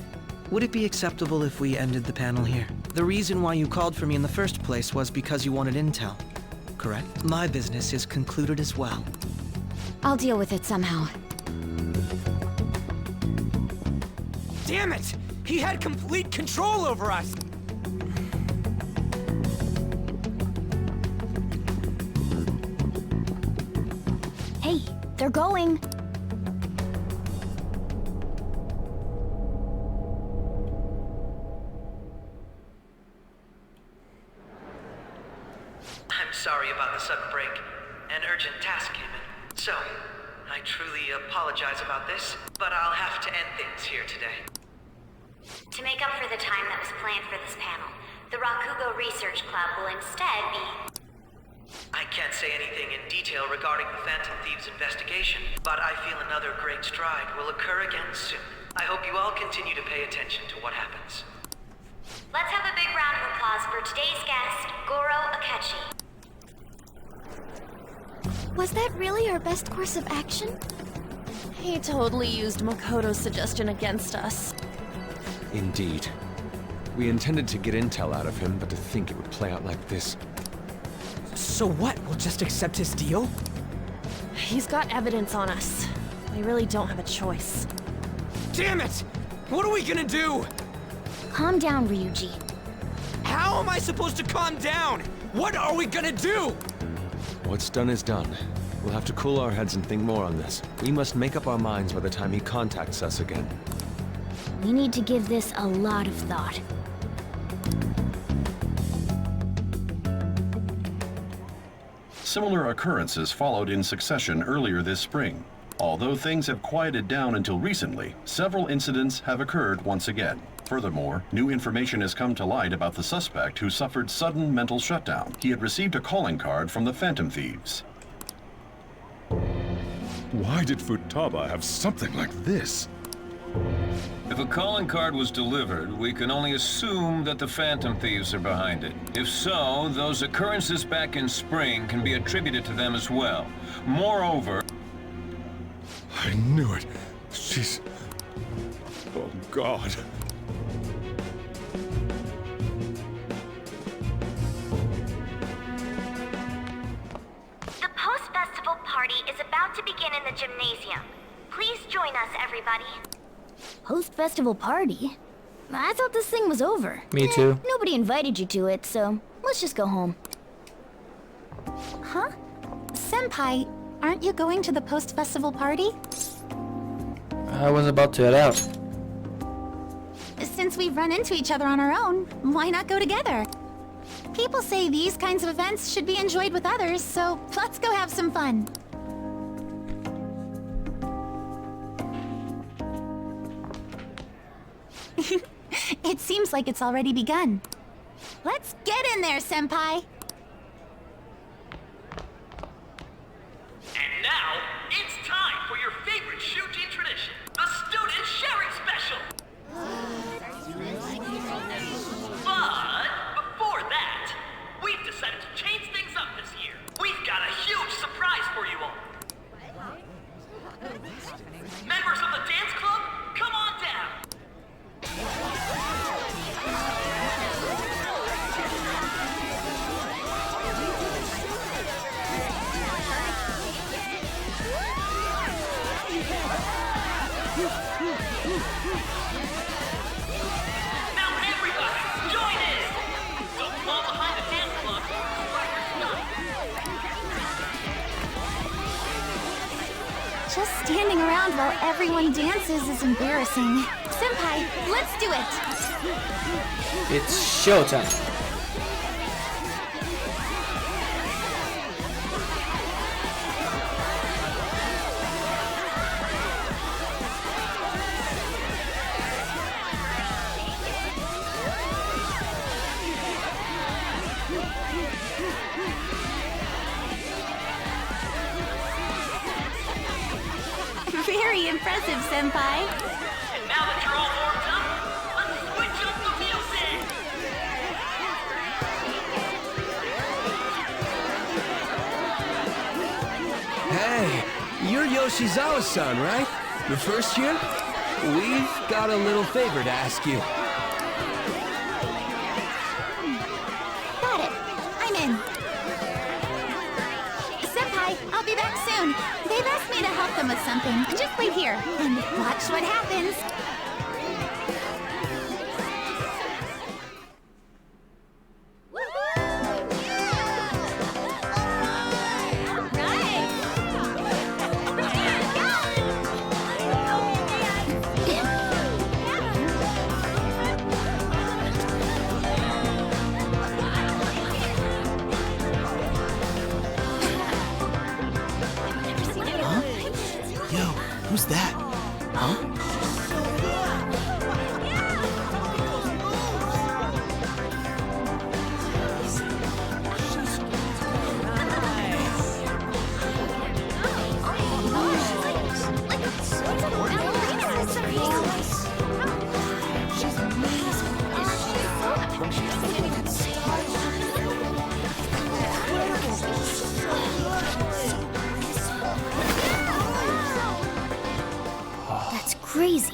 Would it be acceptable if we ended the panel here? The reason why you called for me in the first place was because you wanted intel, correct? My business is concluded as well. I'll deal with it somehow. Damn it! He had complete control over us! Hey, they're going. I'm sorry about the sudden break. An urgent task came in. So, I truly apologize about this, but I'll have to end things here today. To make up for the time that was planned for this panel, the Rakugo Research Club will instead be... I can't say anything in detail regarding the Phantom Thieves investigation, but I feel another great stride will occur again soon. I hope you all continue to pay attention to what happens. Let's have a big round of applause for today's guest, Goro Akechi. Was that really our best course of action? He totally used Makoto's suggestion against us. Indeed. We intended to get intel out of him, but to think it would play out like this. So what? We'll just accept his deal? He's got evidence on us. We really don't have a choice. Damn it! What are we gonna do? Calm down, Ryuji. How am I supposed to calm down? What are we gonna do? What's done is done. We'll have to cool our heads and think more on this. We must make up our minds by the time he contacts us again. We need to give this a lot of thought. Similar occurrences followed in succession earlier this spring. Although things have quieted down until recently, several incidents have occurred once again. Furthermore, new information has come to light about the suspect who suffered sudden mental shutdown. He had received a calling card from the Phantom Thieves. Why did Futaba have something like this? If a calling card was delivered, we can only assume that the Phantom Thieves are behind it. If so, those occurrences back in spring can be attributed to them as well. Moreover... I knew it. She's... Oh, God. The post-festival party is about to begin in the gymnasium. Please join us, everybody. Post-festival party? I thought this thing was over. Me too. Nobody invited you to it, so let's just go home. Huh? Senpai, aren't you going to the post-festival party? I was about to head out. Since we've run into each other on our own, why not go together? People say these kinds of events should be enjoyed with others, so let's go have some fun. It seems like it's already begun. Let's get in there, Senpai! And now, it's time for your favorite Shujin tradition, the Student Sharing Special! But, before that, we've decided to change things up this year. We've got a huge surprise for you all. Members of the dance club, come on down! Now everybody, join in! Don't fall behind the dance club. Right your stuff. Just standing around while everyone dances is embarrassing. Senpai, let's do it! It's showtime. Very impressive, Senpai. And now that you're all warmed up, let's switch up the music! Hey, you're Yoshizawa-san, right? The first year? We've got a little favor to ask you. Got it. I'm in. Senpai, I'll be back soon. They've asked me to help them with something. Just wait here and watch what happens. Yo, who's that? Huh? That's crazy.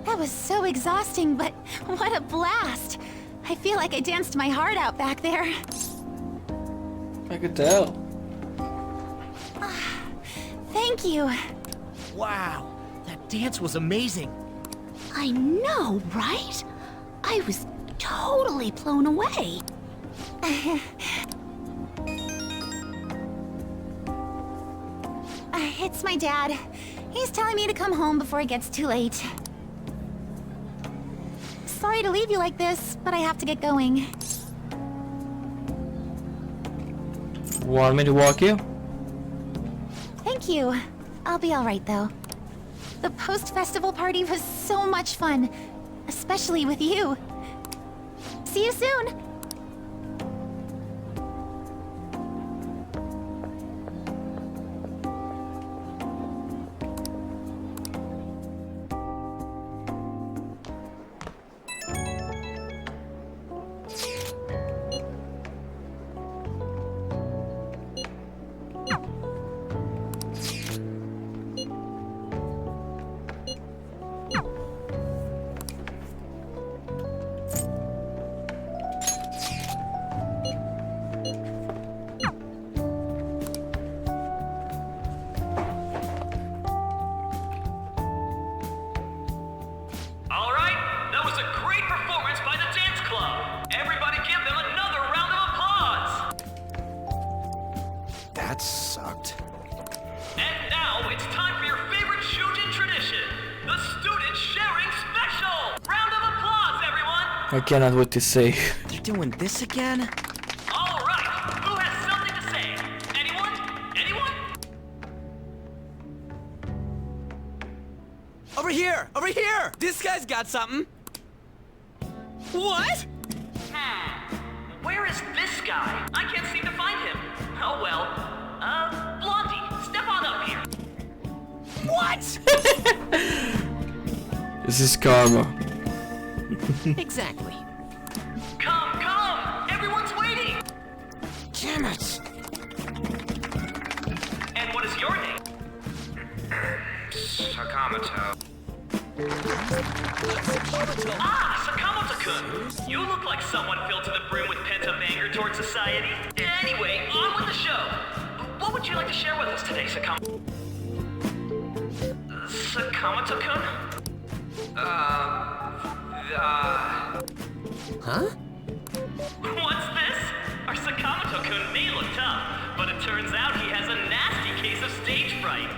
That was so exhausting, but what a blast! I feel like I danced my heart out back there. I could tell. Thank you. Wow, that dance was amazing. I know, right? I was totally blown away. It's my dad. He's telling me to come home before it gets too late. Sorry to leave you like this, but I have to get going. Want me to walk you? Thank you. I'll be alright though. The post-festival party was so much fun, especially with you. See you soon! That sucked. And now it's time for your favorite Shujin tradition, the student sharing special! Round of applause, everyone! I cannot wait to say. They're doing this again? All right, who has something to say? here! Over here! This guy's got something. What? Where is this guy? I can't seem to find him. Oh well. Blondie, step on up here. What? This is karma. Exactly. Come! Everyone's waiting! Damn it! And what is your name? Sakamoto. Sakamoto-kun! You look like someone filled to the brim with pent-up anger towards society. Anyway, on with the show. What would you like to share with us today, Sakamoto-kun? Huh? What's this? Our Sakamoto-kun may look tough, but it turns out he has a nasty case of stage fright.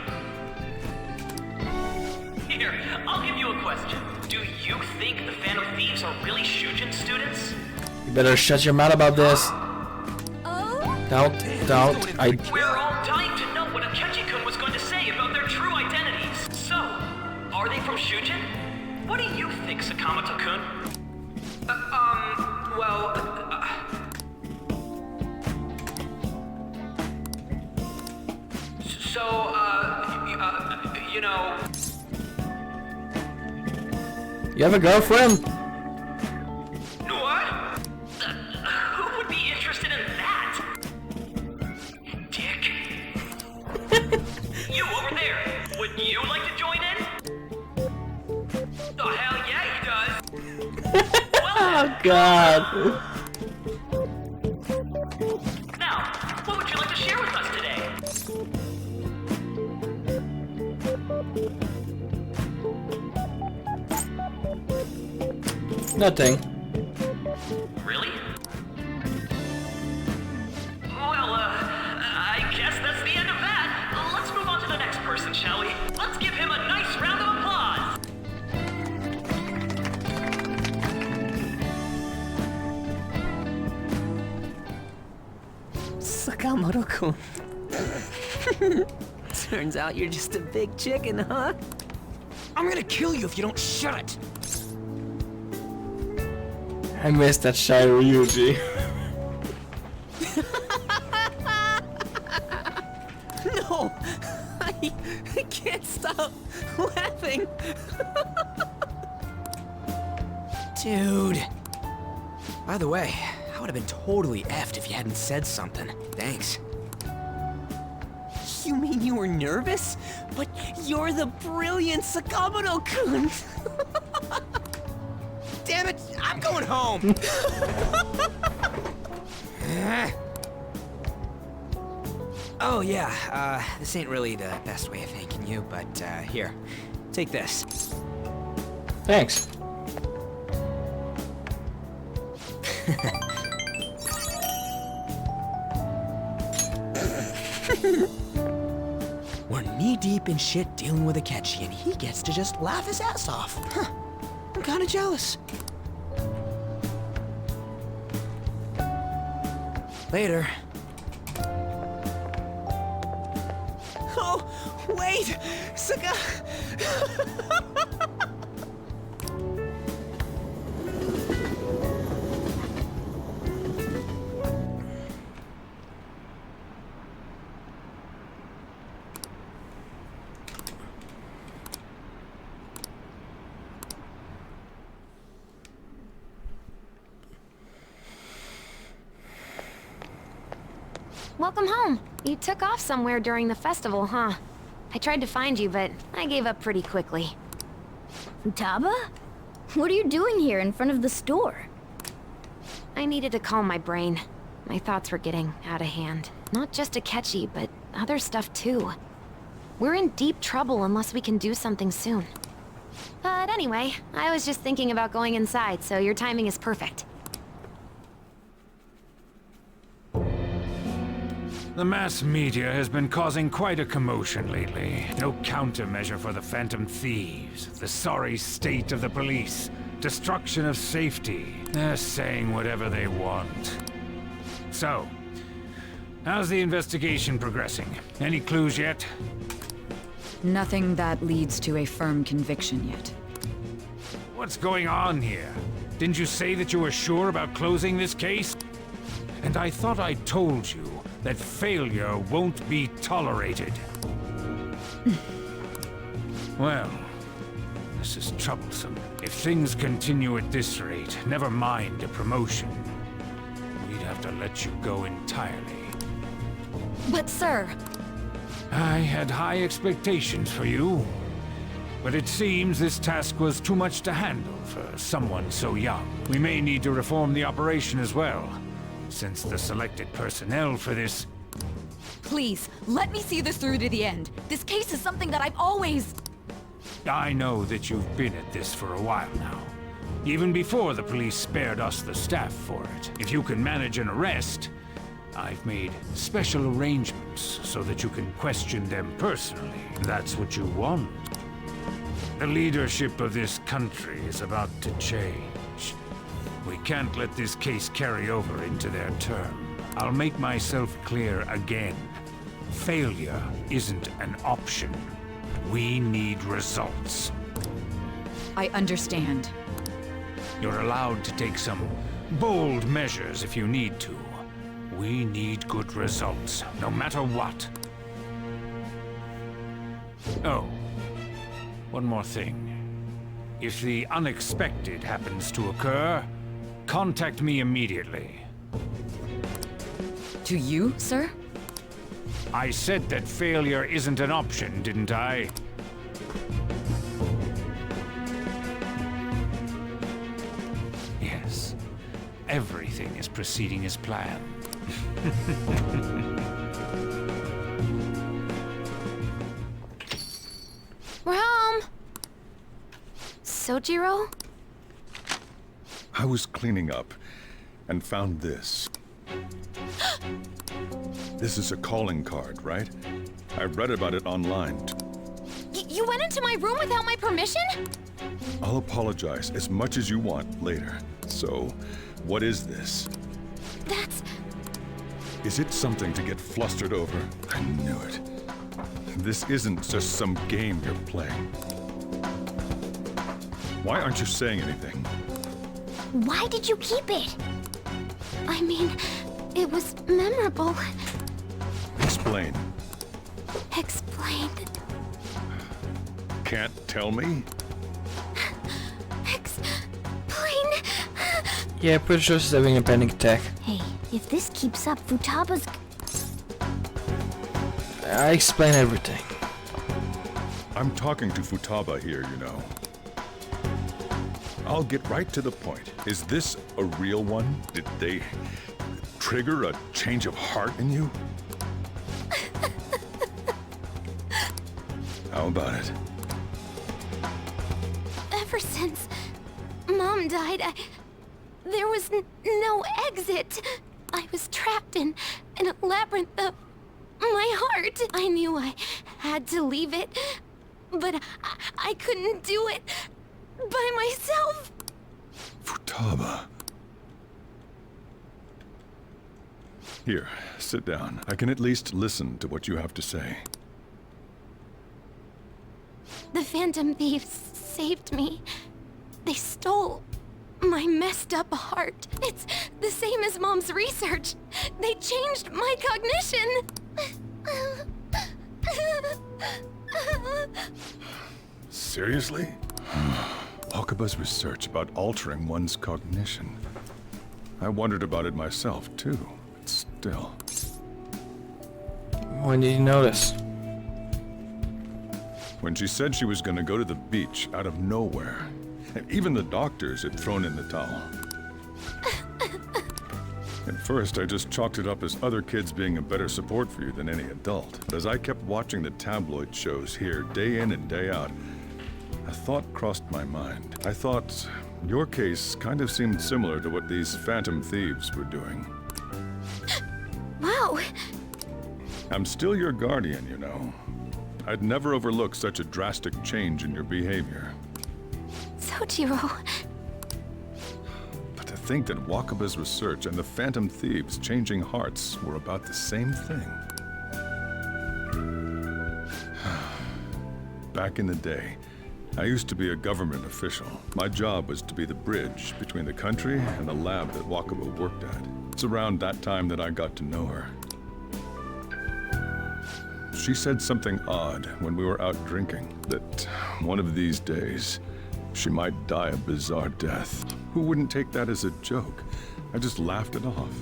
Here, I'll give you a question. Do you think the Phantom Thieves are really Shujin students? You better shut your mouth about this. Don't. We're all dying to know what Akechi-kun was going to say about their true identities. So, are they from Shujin? What do you think, Sakamoto-kun? You know... You have a girlfriend? What? Who would be interested in that? Dick. You over there, would you like to join in? Oh, hell yeah, he does. Oh, God. Now, what would you like to share with us today? Nothing. Really? Well, I guess that's the end of that. Let's move on to the next person, shall we? Let's give him a nice round of applause. Sakamoto-kun. Turns out you're just a big chicken, huh? I'm gonna kill you if you don't shut it! I missed that shy Ryuji. No! I can't stop laughing! Dude. By the way, I would have been totally effed if you hadn't said something. Thanks. You mean you were nervous? But you're the brilliant Sakamoto-kun! Damn it! I'm going home! Oh yeah, this ain't really the best way of thanking you, but here, take this. Thanks. We're knee-deep in shit dealing with Akechi, and he gets to just laugh his ass off. Huh. I'm kinda jealous. Later. Oh, wait! Welcome home. You took off somewhere during the festival, huh? I tried to find you, but I gave up pretty quickly. Futaba? What are you doing here in front of the store? I needed to calm my brain. My thoughts were getting out of hand. Not just Akechi, but other stuff too. We're in deep trouble unless we can do something soon. But anyway, I was just thinking about going inside, so your timing is perfect. The mass media has been causing quite a commotion lately. No countermeasure for the Phantom Thieves, the sorry state of the police, destruction of safety. They're saying whatever they want. So, how's the investigation progressing? Any clues yet? Nothing that leads to a firm conviction yet. What's going on here? Didn't you say that you were sure about closing this case? And I thought I told you that failure won't be tolerated. Well, this is troublesome. If things continue at this rate, never mind a promotion. We'd have to let you go entirely. But sir... I had high expectations for you. But it seems this task was too much to handle for someone so young. We may need to reform the operation as well, since the selected personnel for this... Please, let me see this through to the end. This case is something that I've always... I know that you've been at this for a while now. Even before the police spared us the staff for it. If you can manage an arrest, I've made special arrangements so that you can question them personally. That's what you want. The leadership of this country is about to change. We can't let this case carry over into their term. I'll make myself clear again. Failure isn't an option. We need results. I understand. You're allowed to take some bold measures if you need to. We need good results, no matter what. Oh, one more thing. If the unexpected happens to occur, contact me immediately. To you, sir? I said that failure isn't an option, didn't I? Yes. Everything is proceeding as planned. We're home! Sojiro? I was cleaning up and found this. This is a calling card, right? I read about it online. You went into my room without my permission? I'll apologize as much as you want later. So, what is this? That's... Is it something to get flustered over? I knew it. This isn't just some game you're playing. Why aren't you saying anything? Why did you keep it? I mean, it was memorable. Explain. Explain. Can't tell me? Explain. Yeah, pretty sure she's having a panic attack. Hey, if this keeps up, Futaba's... I explain everything. I'm talking to Futaba here, you know. I'll get right to the point. Is this a real one? Did they trigger a change of heart in you? How about it? Ever since Mom died, there was no exit. I was trapped in a labyrinth of my heart. I knew I had to leave it, but I couldn't do it by myself. Futaba. Here, sit down. I can at least listen to what you have to say. The Phantom Thieves saved me. They stole my messed up heart. It's the same as Mom's research. They changed my cognition. Seriously? Wakaba's research about altering one's cognition. I wondered about it myself, too. But still. When did you notice? When she said she was going to go to the beach out of nowhere. And even the doctors had thrown in the towel. At first, I just chalked it up as other kids being a better support for you than any adult. But as I kept watching the tabloid shows here, day in and day out, a thought crossed my mind. I thought your case kind of seemed similar to what these Phantom Thieves were doing. Wow. I'm still your guardian, you know. I'd never overlook such a drastic change in your behavior. Sojiro. But to think that Wakaba's research and the Phantom Thieves changing hearts were about the same thing. Back in the day, I used to be a government official. My job was to be the bridge between the country and the lab that Wakaba worked at. It's around that time that I got to know her. She said something odd when we were out drinking, that one of these days, she might die a bizarre death. Who wouldn't take that as a joke? I just laughed it off.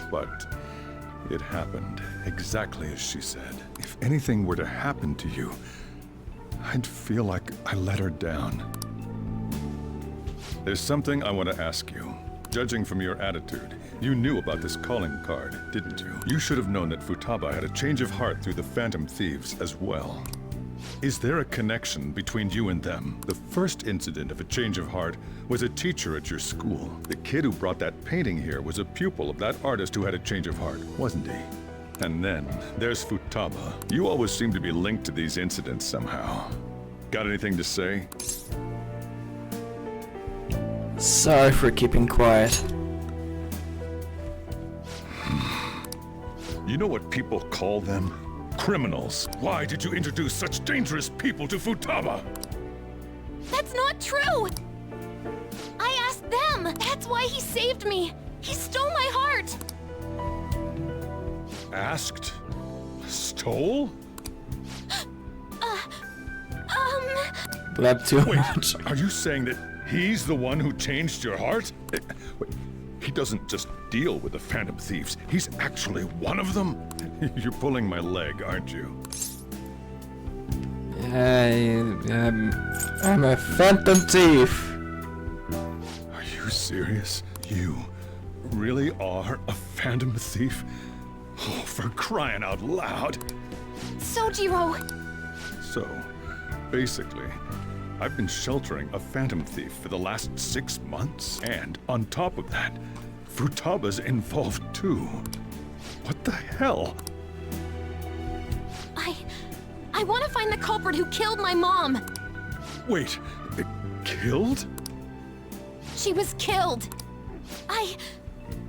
But it happened exactly as she said. If anything were to happen to you, I'd feel like I let her down. There's something I want to ask you. Judging from your attitude, you knew about this calling card, didn't you? You should have known that Futaba had a change of heart through the Phantom Thieves as well. Is there a connection between you and them? The first incident of a change of heart was a teacher at your school. The kid who brought that painting here was a pupil of that artist who had a change of heart, wasn't he? And then there's Futaba. You always seem to be linked to these incidents somehow. Got anything to say? Sorry for keeping quiet. You know what people call them? Criminals. Why did you introduce such dangerous people to Futaba? That's not true! I asked them! That's why he saved me! He stole my heart! Asked? Stole? Blab too much. Are you saying that he's the one who changed your heart? Wait, he doesn't just deal with the Phantom Thieves. He's actually one of them? You're pulling my leg, aren't you? I'm a Phantom Thief. Are you serious? You really are a Phantom Thief? Oh, for crying out loud! Sojiro! So, basically, I've been sheltering a Phantom Thief for the last 6 months. And on top of that, Futaba's involved too. What the hell? I want to find the culprit who killed my mom! Wait, killed? She was killed! I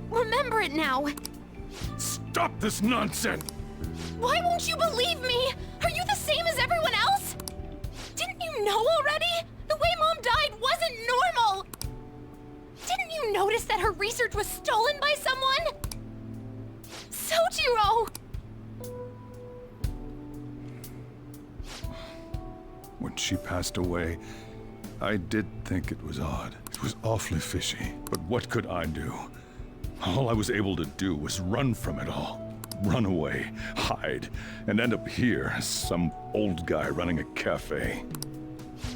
remember it now! Stop this nonsense! Why won't you believe me? Are you the same as everyone else? Didn't you know already? The way Mom died wasn't normal! Didn't you notice that her research was stolen by someone? Sojiro! When she passed away, I did think it was odd. It was awfully fishy. But what could I do? All I was able to do was run from it all. Run away, hide, and end up here as some old guy running a cafe.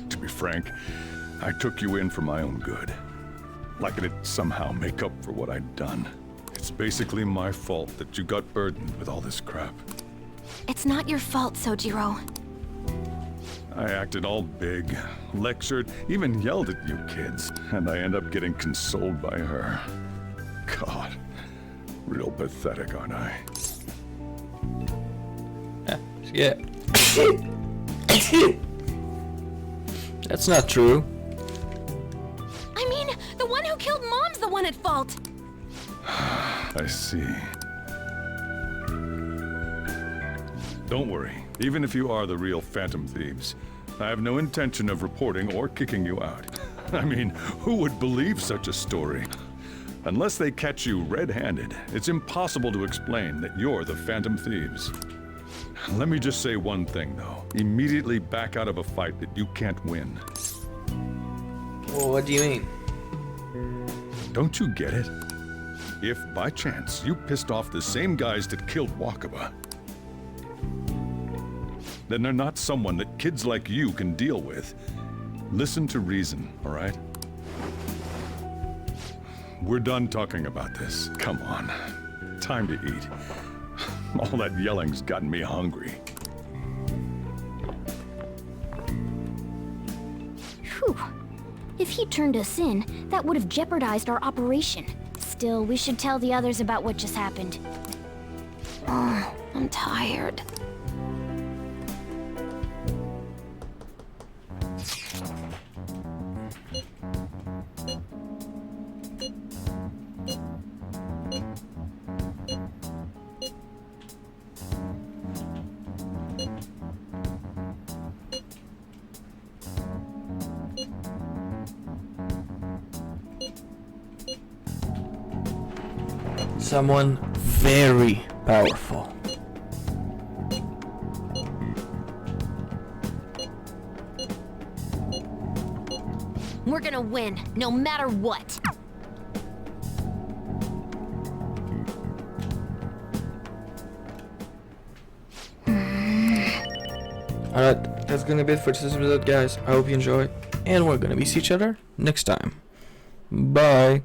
To be frank, I took you in for my own good. Like it'd somehow make up for what I'd done. It's basically my fault that you got burdened with all this crap. It's not your fault, Sojiro. I acted all big, lectured, even yelled at you kids, and I end up getting consoled by her. God, real pathetic, aren't I? Yeah. That's not true. I mean, the one who killed Mom's the one at fault. I see. Don't worry. Even if you are the real Phantom Thieves, I have no intention of reporting or kicking you out. I mean, who would believe such a story? Unless they catch you red-handed, it's impossible to explain that you're the Phantom Thieves. Let me just say one thing, though. Immediately back out of a fight that you can't win. Well, what do you mean? Don't you get it? If, by chance, you pissed off the same guys that killed Wakaba, then they're not someone that kids like you can deal with. Listen to reason, all right? We're done talking about this. Come on. Time to eat. All that yelling's gotten me hungry. Whew. If he turned us in, that would have jeopardized our operation. Still, we should tell the others about what just happened. Oh, I'm tired. Someone very powerful. We're gonna win, no matter what. Alright, that's gonna be it for this episode, guys. I hope you enjoy, and we're gonna be see each other next time. Bye.